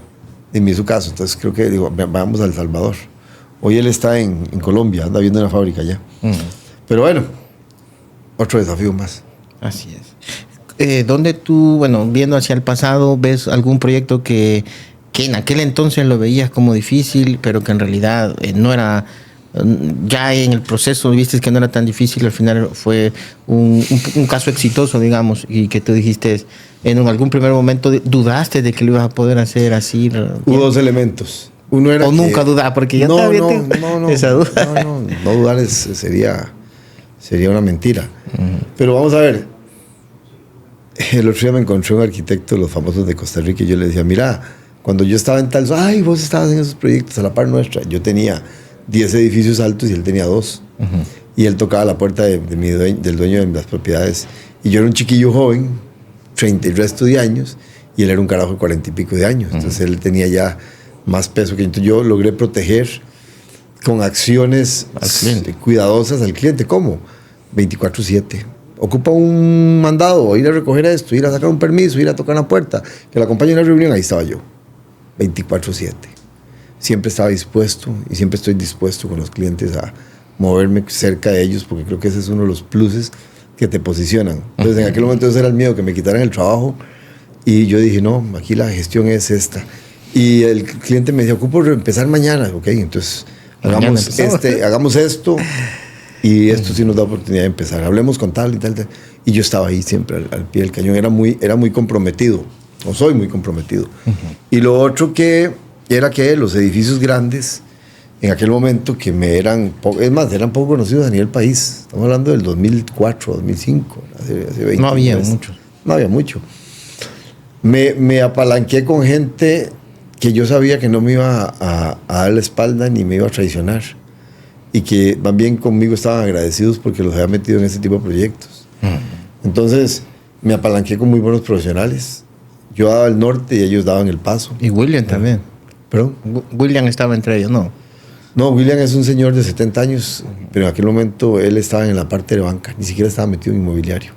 En mi su caso, entonces creo que digo, vamos a El Salvador. Hoy él está en Colombia, anda viendo una fábrica allá. Pero bueno, otro desafío más. Así es. ¿Dónde tú, viendo hacia el pasado, ves algún proyecto que en aquel entonces lo veías como difícil, pero que en realidad no era, ya en el proceso viste que no era tan difícil, al final fue un caso exitoso, digamos, y que tú dijiste, en algún primer momento dudaste de que lo ibas a poder hacer así? Hubo dos elementos. Uno era o nunca dudar, porque ya no esa duda. No dudar sería una mentira. Pero vamos a ver. El otro día me encontré un arquitecto de los famosos de Costa Rica y yo le decía, mira, cuando yo estaba en tal, vos estabas en esos proyectos a la par nuestra. Yo tenía 10 edificios altos y él tenía 2. Y él tocaba la puerta del dueño de las propiedades. Y yo era un chiquillo joven, 30 y resto de años, y él era un carajo de 40 y pico de años. Entonces él tenía ya más peso que yo. Entonces yo logré proteger con acciones cuidadosas al cliente. ¿Cómo? 24/7. Ocupa un mandado, ir a recoger esto, ir a sacar un permiso, ir a tocar una puerta, que la acompañe a una reunión, ahí estaba yo, 24/7. Siempre estaba dispuesto y siempre estoy dispuesto con los clientes a moverme cerca de ellos, porque creo que ese es uno de los pluses que te posicionan. Entonces en aquel momento ese era el miedo, que me quitaran el trabajo, y yo dije, no, aquí la gestión es esta. Y el cliente me decía, ocupo empezar mañana. Ok, entonces hagamos esto. Y esto sí nos da oportunidad de empezar. Hablemos con tal y tal. Y yo estaba ahí siempre al pie del cañón. Era muy comprometido. O soy muy comprometido. Y lo otro que era que los edificios grandes, en aquel momento, que eran poco conocidos a nivel país. Estamos hablando del 2004, 2005. Hace 20 no había mucho. No había mucho. Me apalanqué con gente que yo sabía que no me iba a dar la espalda ni me iba a traicionar. Y que más bien conmigo estaban agradecidos porque los había metido en ese tipo de proyectos. Entonces me apalanqué con muy buenos profesionales. Yo daba el norte y ellos daban el paso. Y William también. ¿Perdón? William estaba entre ellos, ¿no? No, William es un señor de 70 años, pero en aquel momento él estaba en la parte de banca, ni siquiera estaba metido en inmobiliario.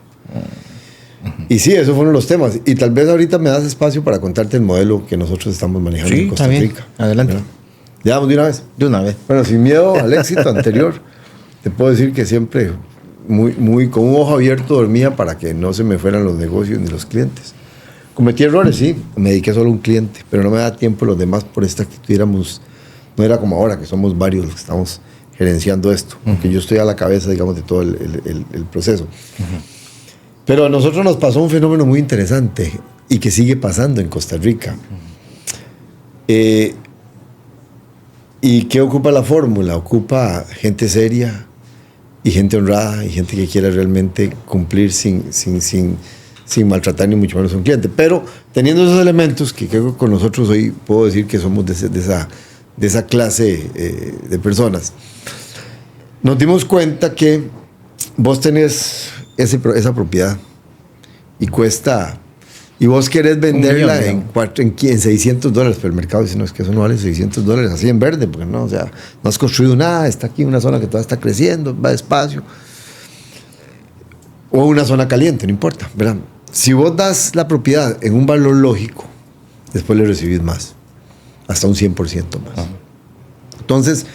Y sí, esos fueron los temas. Y tal vez ahorita me das espacio para contarte el modelo que nosotros estamos manejando en Costa Rica. Adelante. ¿Verdad? ¿Ya vamos de una vez? De una vez. Bueno, sin miedo al éxito anterior, te puedo decir que siempre muy con un ojo abierto dormía para que no se me fueran los negocios ni los clientes. Cometí errores, sí. Me dediqué solo a un cliente, pero no me da tiempo los demás por esta actitud. No era como ahora, que somos varios los que estamos gerenciando esto, porque yo estoy a la cabeza, digamos, de todo el proceso. Pero a nosotros nos pasó un fenómeno muy interesante y que sigue pasando en Costa Rica. ¿Y qué ocupa la fórmula? Ocupa gente seria y gente honrada y gente que quiera realmente cumplir sin maltratar ni mucho menos a un cliente. Pero teniendo esos elementos, que creo que con nosotros hoy puedo decir que somos de esa clase de personas, nos dimos cuenta que vos tenés esa propiedad y cuesta... Y vos querés venderla en $600, pero el mercado dice, no, es que eso no vale $600 así en verde, porque no, o sea, no has construido nada, está aquí en una zona que todavía está creciendo, va despacio. O una zona caliente, no importa, ¿verdad? Si vos das la propiedad en un valor lógico, después le recibís más. hasta un 100% más. Entonces,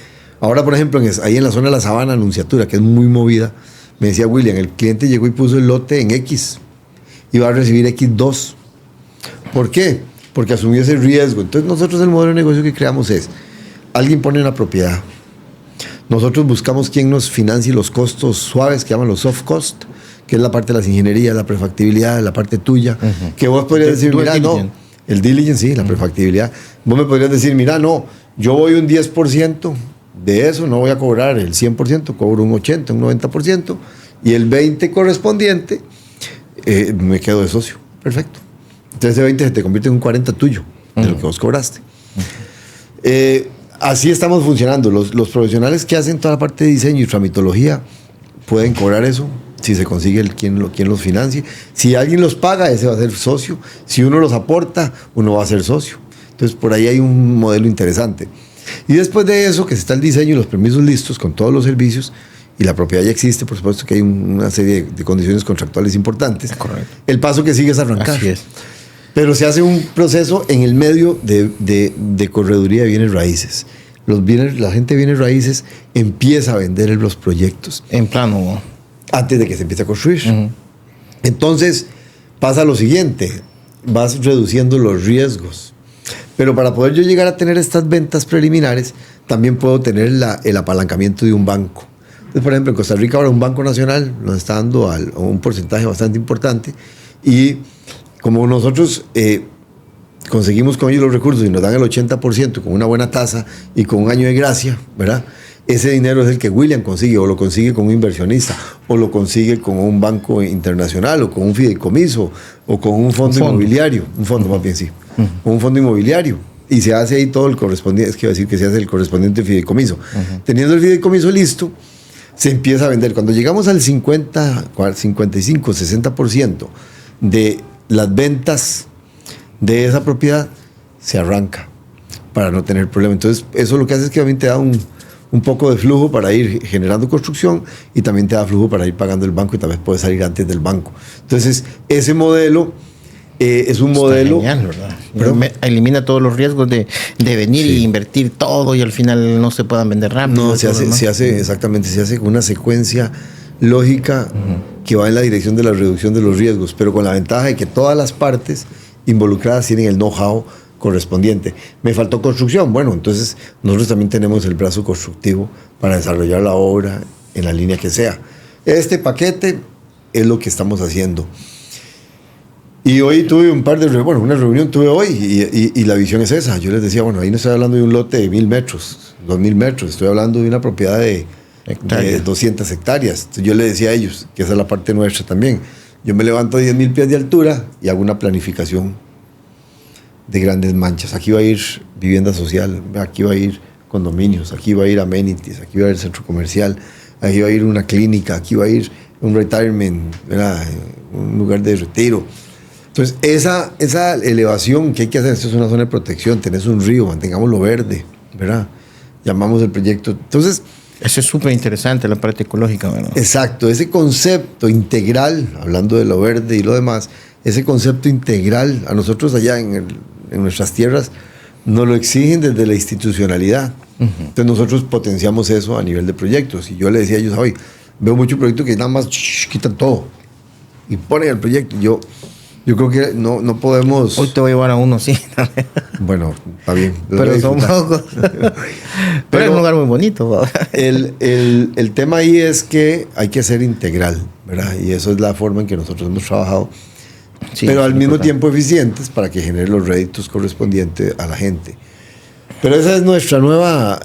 ahora por ejemplo, ahí en la zona de la Sabana, Anunciatura, que es muy movida, me decía William, el cliente llegó y puso el lote en X y va a recibir X2. ¿Por qué? Porque asumió ese riesgo. Entonces nosotros el modelo de negocio que creamos es, alguien pone una propiedad, nosotros buscamos quién nos financie los costos suaves, que llaman los soft cost, que es la parte de las ingenierías, la prefactibilidad, la parte tuya, que vos podrías decir, mira, no, el diligence, sí, la prefactibilidad, vos me podrías decir, mira, no, yo voy un 10% de eso, no voy a cobrar el 100%, cobro un 80%, un 90%, y el 20% correspondiente, me quedo de socio. Perfecto. Entonces ese 20 se te convierte en un 40 tuyo, de lo que vos cobraste. Así estamos funcionando. Los profesionales que hacen toda la parte de diseño y tramitología pueden cobrar eso si se consigue quien los financie. Si alguien los paga, ese va a ser socio. Si uno los aporta, uno va a ser socio. Entonces por ahí hay un modelo interesante. Y después de eso, que está el diseño y los permisos listos con todos los servicios, y la propiedad ya existe, por supuesto que hay una serie de condiciones contractuales importantes. Correcto. El paso que sigue es arrancar. Así es. Pero se hace un proceso en el medio de correduría de bienes raíces. La gente de bienes raíces empieza a vender los proyectos. En plano. Antes de que se empiece a construir. Entonces pasa lo siguiente, vas reduciendo los riesgos. Pero para poder yo llegar a tener estas ventas preliminares, también puedo tener el apalancamiento de un banco. Entonces, por ejemplo, en Costa Rica ahora un banco nacional nos está dando un porcentaje bastante importante y como nosotros conseguimos con ellos los recursos y nos dan el 80% con una buena tasa y con un año de gracia, ¿verdad? Ese dinero es el que William consigue, o lo consigue con un inversionista, o lo consigue con un banco internacional, o con un fideicomiso, o con un fondo inmobiliario, un fondo más bien, sí, un fondo inmobiliario. Y se hace ahí todo el correspondiente, es que iba a decir que se hace el correspondiente fideicomiso. Teniendo el fideicomiso listo, se empieza a vender. Cuando llegamos al 50, 55, 60% de las ventas de esa propiedad, se arranca para no tener problema. Entonces, eso lo que hace es que también te da un poco de flujo para ir generando construcción y también te da flujo para ir pagando el banco y tal vez puedes salir antes del banco. Entonces, ese modelo es un modelo... Genial, ¿verdad? Pero elimina todos los riesgos de venir y invertir todo y al final no se puedan vender rápido. No, se hace con una secuencia lógica que va en la dirección de la reducción de los riesgos, pero con la ventaja de que todas las partes involucradas tienen el know-how correspondiente. Me faltó construcción. Bueno, entonces nosotros también tenemos el brazo constructivo para desarrollar la obra en la línea que sea. Este paquete es lo que estamos haciendo. Y hoy tuve una reunión tuve hoy y la visión es esa. Yo les decía, bueno, ahí no estoy hablando de un lote de 1.000 metros, 2.000 metros, estoy hablando de una propiedad de 200 hectáreas. Entonces yo les decía a ellos, que esa es la parte nuestra también. Yo me levanto a 10.000 pies de altura y hago una planificación de grandes manchas. Aquí va a ir vivienda social, aquí va a ir condominios, aquí va a ir amenities, aquí va a ir centro comercial, aquí va a ir una clínica, aquí va a ir un retirement, ¿verdad? Un lugar de retiro. Entonces, esa elevación que hay que hacer, esto es una zona de protección, tenés un río, mantengámoslo verde, ¿verdad? Llamamos el proyecto. Entonces, eso es súper interesante, la parte ecológica, ¿verdad? Exacto, ese concepto integral, hablando de lo verde y lo demás, ese concepto integral, a nosotros allá en nuestras tierras, nos lo exigen desde la institucionalidad. Entonces nosotros potenciamos eso a nivel de proyectos. Y yo le decía a ellos, hoy veo muchos proyectos que nada más quitan todo y ponen el proyecto. Yo creo que no podemos... Hoy te voy a llevar a uno, sí. Bueno, está bien. Pero son pocos. Pero es un lugar muy bonito. El tema ahí es que hay que ser integral, ¿verdad? Y eso es la forma en que nosotros hemos trabajado. Sí, pero al mismo tiempo eficientes para que genere los réditos correspondientes a la gente. Pero esa es nuestra nueva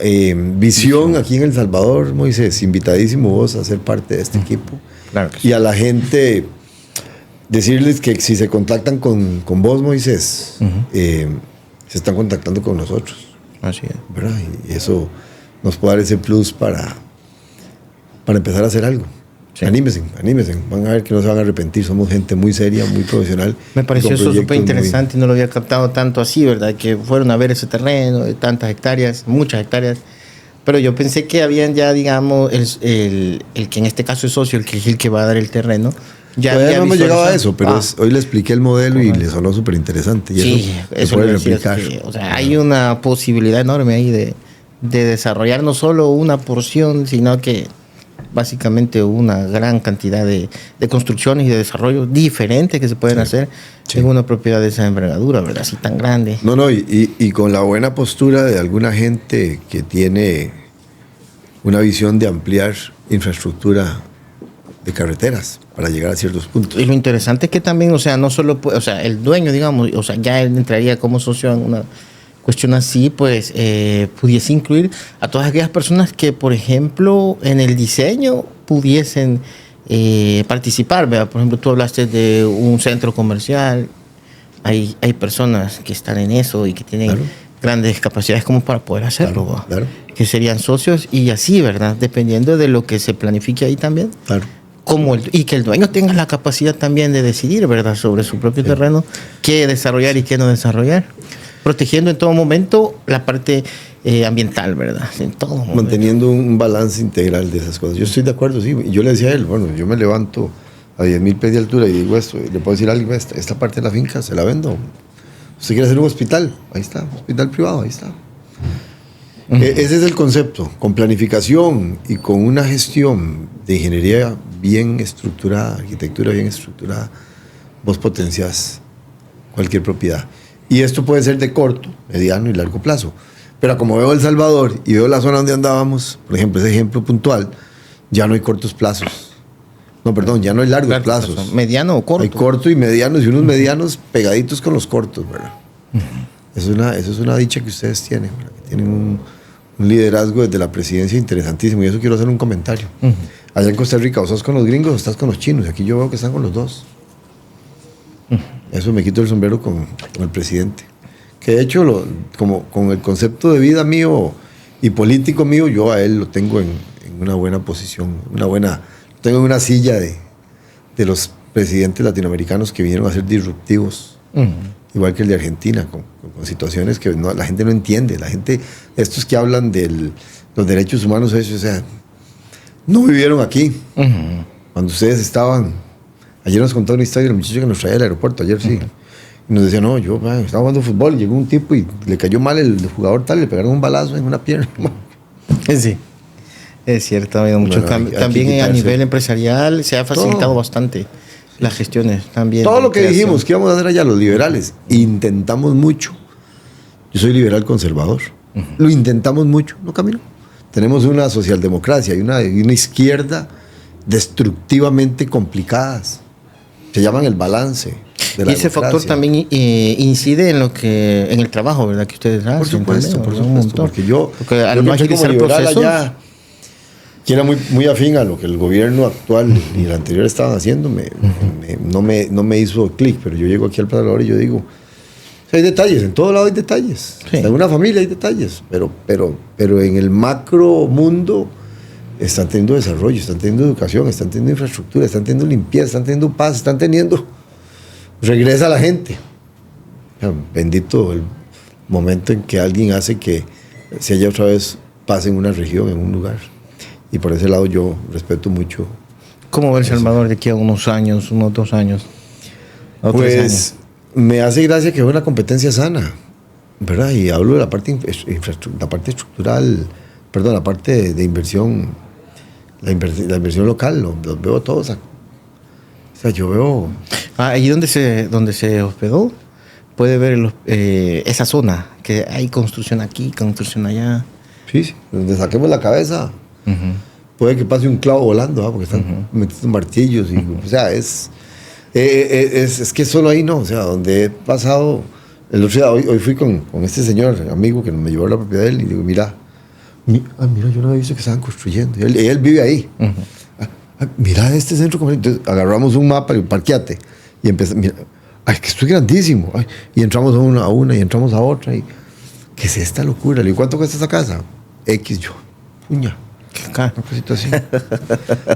visión aquí en El Salvador, Moisés. Invitadísimo vos a ser parte de este equipo. Claro que sí. Y a la gente... decirles que si se contactan con vos, Moisés, se están contactando con nosotros. Así es. ¿Verdad? Y eso nos puede dar ese plus para empezar a hacer algo. Sí. Anímense. Van a ver que no se van a arrepentir. Somos gente muy seria, muy profesional. Me pareció eso súper interesante y no lo había captado tanto así, ¿verdad? Que fueron a ver ese terreno de tantas hectáreas, muchas hectáreas. Pero yo pensé que habían ya, digamos, el que en este caso es socio, el que va a dar el terreno, Todavía no hemos llegado a eso, pero hoy le expliqué el modelo y le sonó súper interesante. Y sí, eso puede replicar. O sea, hay una posibilidad enorme ahí de desarrollar no solo una porción, sino que básicamente una gran cantidad de construcciones y de desarrollos diferentes que se pueden hacer en una propiedad de esa envergadura, ¿verdad? Así tan grande. No, y con la buena postura de alguna gente que tiene una visión de ampliar infraestructura de carreteras para llegar a ciertos puntos. Y lo interesante es que también, o sea, no solo, o sea, el dueño, digamos, o sea, ya él entraría como socio en una cuestión así, pues pudiese incluir a todas aquellas personas que, por ejemplo, en el diseño pudiesen participar, ¿verdad? Por ejemplo, tú hablaste de un centro comercial, hay personas que están en eso y que tienen grandes capacidades como para poder hacerlo, que serían socios y así, ¿verdad? Dependiendo de lo que se planifique ahí también. Y que el dueño tenga la capacidad también de decidir, ¿verdad? Sobre su propio terreno, qué desarrollar y qué no desarrollar. Protegiendo en todo momento la parte ambiental, ¿verdad? En todo momento. Manteniendo un balance integral de esas cosas. Yo estoy de acuerdo, sí. Y yo le decía a él, bueno, yo me levanto a 10,000 pies de altura y digo esto, y le puedo decir a alguien, esta parte de la finca se la vendo. ¿Usted quiere hacer un hospital? Ahí está, hospital privado, ahí está. Ese es el concepto, con planificación y con una gestión de ingeniería bien estructurada, arquitectura bien estructurada, vos potenciás cualquier propiedad. Y esto puede ser de corto, mediano y largo plazo. Pero como veo El Salvador y veo la zona donde andábamos, por ejemplo, ese ejemplo puntual, ya no hay cortos plazos. No, perdón, ya no hay largos plazos. ¿Mediano o corto? Hay corto y medianos, y unos medianos pegaditos con los cortos, ¿verdad? Eso es una dicha que ustedes tienen, ¿verdad? Que tienen un liderazgo desde la presidencia interesantísimo. Y eso quiero hacer un comentario. Allá en Costa Rica, o sos con los gringos o estás con los chinos. Aquí yo veo que están con los dos. Eso me quito el sombrero con el presidente. Que de hecho, como con el concepto de vida mío y político mío, yo a él lo tengo en una buena posición, tengo en una silla de los presidentes latinoamericanos que vinieron a ser disruptivos, igual que el de Argentina, con situaciones que la gente no entiende. La gente, estos que hablan de los derechos humanos, o sea, no vivieron aquí. Cuando ustedes estaban... Ayer nos contó una historia del muchacho que nos traía al aeropuerto, ayer sí. Y nos decía, no, yo estaba jugando fútbol, llegó un tipo y le cayó mal el jugador tal, le pegaron un balazo en una pierna. Sí, es cierto, ha habido muchos cambios. También a nivel empresarial se ha facilitado bastante las gestiones. También todo lo que dijimos que íbamos a hacer allá los liberales, intentamos mucho. Yo soy liberal conservador. Lo intentamos mucho, no caminó. Tenemos una socialdemocracia y una izquierda destructivamente complicadas. Se llaman el balance de la y ese factor también incide en el trabajo, ¿verdad? Que ustedes hacen. Por supuesto, porque al no agilizar procesos allá, que era muy afín a lo que el gobierno actual y el anterior estaban haciendo, no me hizo clic, pero yo llego aquí al Salvador y yo digo, hay detalles, en todo lado hay detalles, en una familia hay detalles, pero en el macro mundo están teniendo desarrollo, están teniendo educación, están teniendo infraestructura, están teniendo limpieza, están teniendo paz, están teniendo... Regresa la gente. Bendito el momento en que alguien hace que se haya otra vez paz en una región, en un lugar. Y por ese lado yo respeto mucho. ¿Cómo ve El Salvador de aquí a unos 2 años? Pues me hace gracia que es una competencia sana, ¿verdad? Y hablo de la parte estructural, perdón, la parte de inversión, la inversión local, los veo todos. O sea, yo veo... Ahí donde se hospedó, puede ver esa zona, que hay construcción aquí, construcción allá. Sí, donde saquemos la cabeza, puede que pase un clavo volando, porque están metiendo martillos. Y, o sea, es que solo ahí no, o sea, donde he pasado... El otro día, hoy fui con este señor, amigo, que me llevó a la propiedad de él, y digo, mira, yo no había visto que estaban construyendo. Él vive ahí. Mira este centro comercial. Entonces agarramos un mapa y parqueate. Y empezamos, mira, que esto es grandísimo. Y entramos a una y entramos a otra. Y, ¿qué es esta locura? Le digo, ¿cuánto cuesta esta casa? X, yo. Puña. Una cosita así.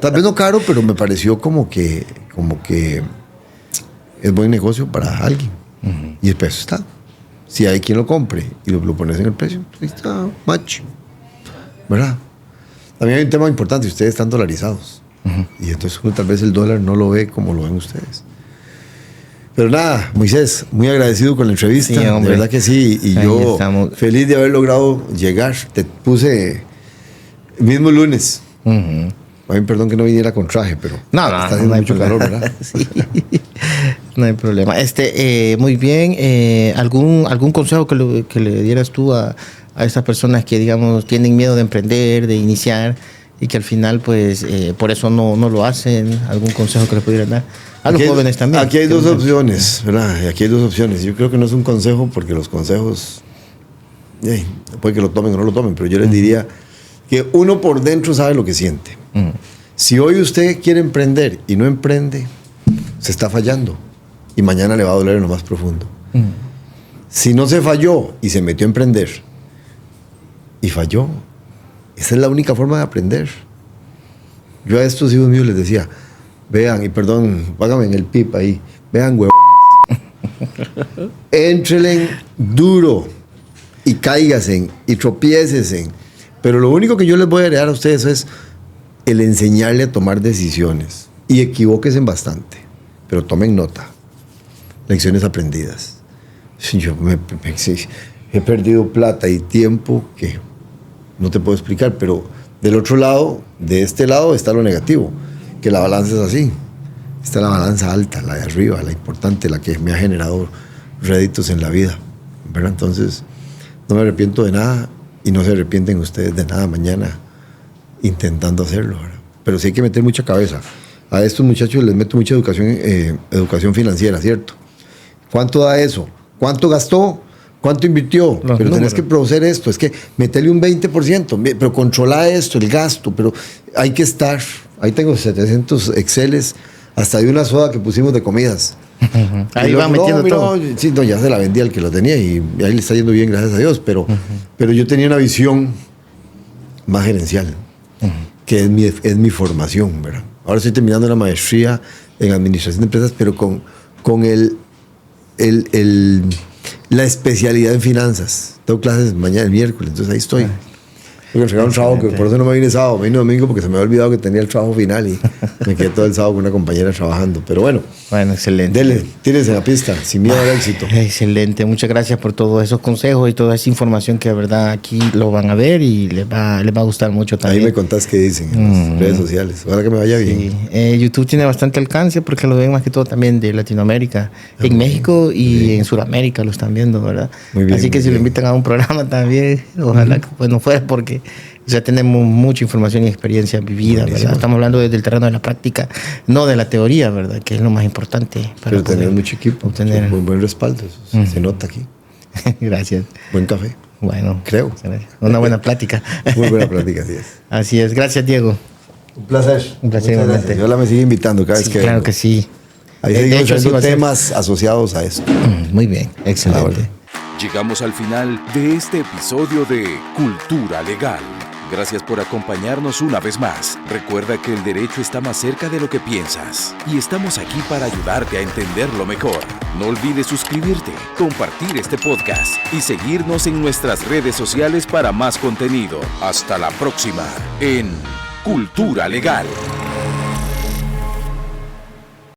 Tal vez no caro, pero me pareció como que es buen negocio para alguien. Y el precio está. Si hay quien lo compre y lo pones en el precio, pues ahí está, match. ¿Verdad? También hay un tema importante, ustedes están dolarizados. Y entonces tal vez el dólar no lo ve como lo ven ustedes. Pero nada, Moisés, muy agradecido con la entrevista. Sí, de verdad que sí. Y ahí yo estamos. Feliz de haber logrado llegar. Te puse el mismo lunes. A mí, perdón que no viniera con traje, pero está haciendo mucho calor, ¿verdad? Sí. No hay problema. Muy bien. ¿Algún consejo que le dieras tú a estas personas que, digamos, tienen miedo de emprender, de iniciar, y que al final, pues, por eso no lo hacen? ¿Algún consejo que le pudieran dar? A los jóvenes también. Aquí hay dos opciones, ¿verdad? Aquí hay dos opciones. Yo creo que no es un consejo, porque los consejos, puede que lo tomen o no lo tomen, pero yo les diría que uno por dentro sabe lo que siente. Si hoy usted quiere emprender y no emprende, se está fallando. Y mañana le va a doler en lo más profundo. Si no se falló y se metió a emprender y falló, esa es la única forma de aprender. Yo a estos hijos míos les decía, vean, y perdón, págame en el pip ahí, vean, huevones, éntrenle duro y cáigasen y tropiécesen. Pero lo único que yo les voy a heredar a ustedes es el enseñarle a tomar decisiones. Y equivóquense bastante, pero tomen nota. Lecciones aprendidas. Yo he perdido plata y tiempo que no te puedo explicar, pero del otro lado, de este lado, está lo negativo, que la balanza es así. Está la balanza alta, la de arriba, la importante, la que me ha generado réditos en la vida, ¿verdad? Entonces, no me arrepiento de nada y no se arrepienten ustedes de nada mañana intentando hacerlo, ¿verdad? Pero sí hay que meter mucha cabeza. A estos muchachos les meto mucha educación financiera, ¿cierto? ¿Cuánto da eso? ¿Cuánto gastó? ¿Cuánto invirtió? Pero tenés que producir esto, es que meterle un 20%, pero controla esto, el gasto, pero hay que estar. Ahí tengo 700 Exceles, hasta de una soda que pusimos de comidas. Ahí va metiendo todo. Sí, no, ya se la vendí al que lo tenía y ahí le está yendo bien, gracias a Dios, pero yo tenía una visión más gerencial, que es mi formación, ¿verdad? Ahora estoy terminando una maestría en administración de empresas, pero con la especialidad en finanzas. Tengo clases mañana, el miércoles, entonces ahí estoy. Porque entregar un trabajo, que por eso no me vine sábado, me vine domingo porque se me había olvidado que tenía el trabajo final y me quedé todo el sábado con una compañera trabajando. Pero bueno, excelente. Dele, tírese en la pista, sin miedo al éxito. Excelente, muchas gracias por todos esos consejos y toda esa información que de verdad aquí lo van a ver y les va a gustar mucho también. Ahí me contás qué dicen en las redes sociales. Ojalá que me vaya bien. YouTube tiene bastante alcance porque lo ven más que todo también de Latinoamérica, en México y en Sudamérica lo están viendo, ¿verdad? Muy bien, así que si lo invitan a un programa también, ojalá que pues no fuera, porque ya tenemos mucha información y experiencia vivida, ¿verdad? Estamos hablando desde el terreno de la práctica, no de la teoría, ¿verdad? Que es lo más importante. Pero tener mucho equipo, obtener un buen respaldo, eso se nota aquí. Gracias. Buen café. Bueno, creo. Una buena plática. Muy buena plática, así es. Así es. Gracias, Diego. Un placer. Un placer. Yo la me sigue invitando cada vez que claro que sí. Ahí de hecho, temas asociados a esto. Muy bien, excelente. Llegamos al final de este episodio de Cultura Legal. Gracias por acompañarnos una vez más. Recuerda que el derecho está más cerca de lo que piensas y estamos aquí para ayudarte a entenderlo mejor. No olvides suscribirte, compartir este podcast y seguirnos en nuestras redes sociales para más contenido. Hasta la próxima en Cultura Legal.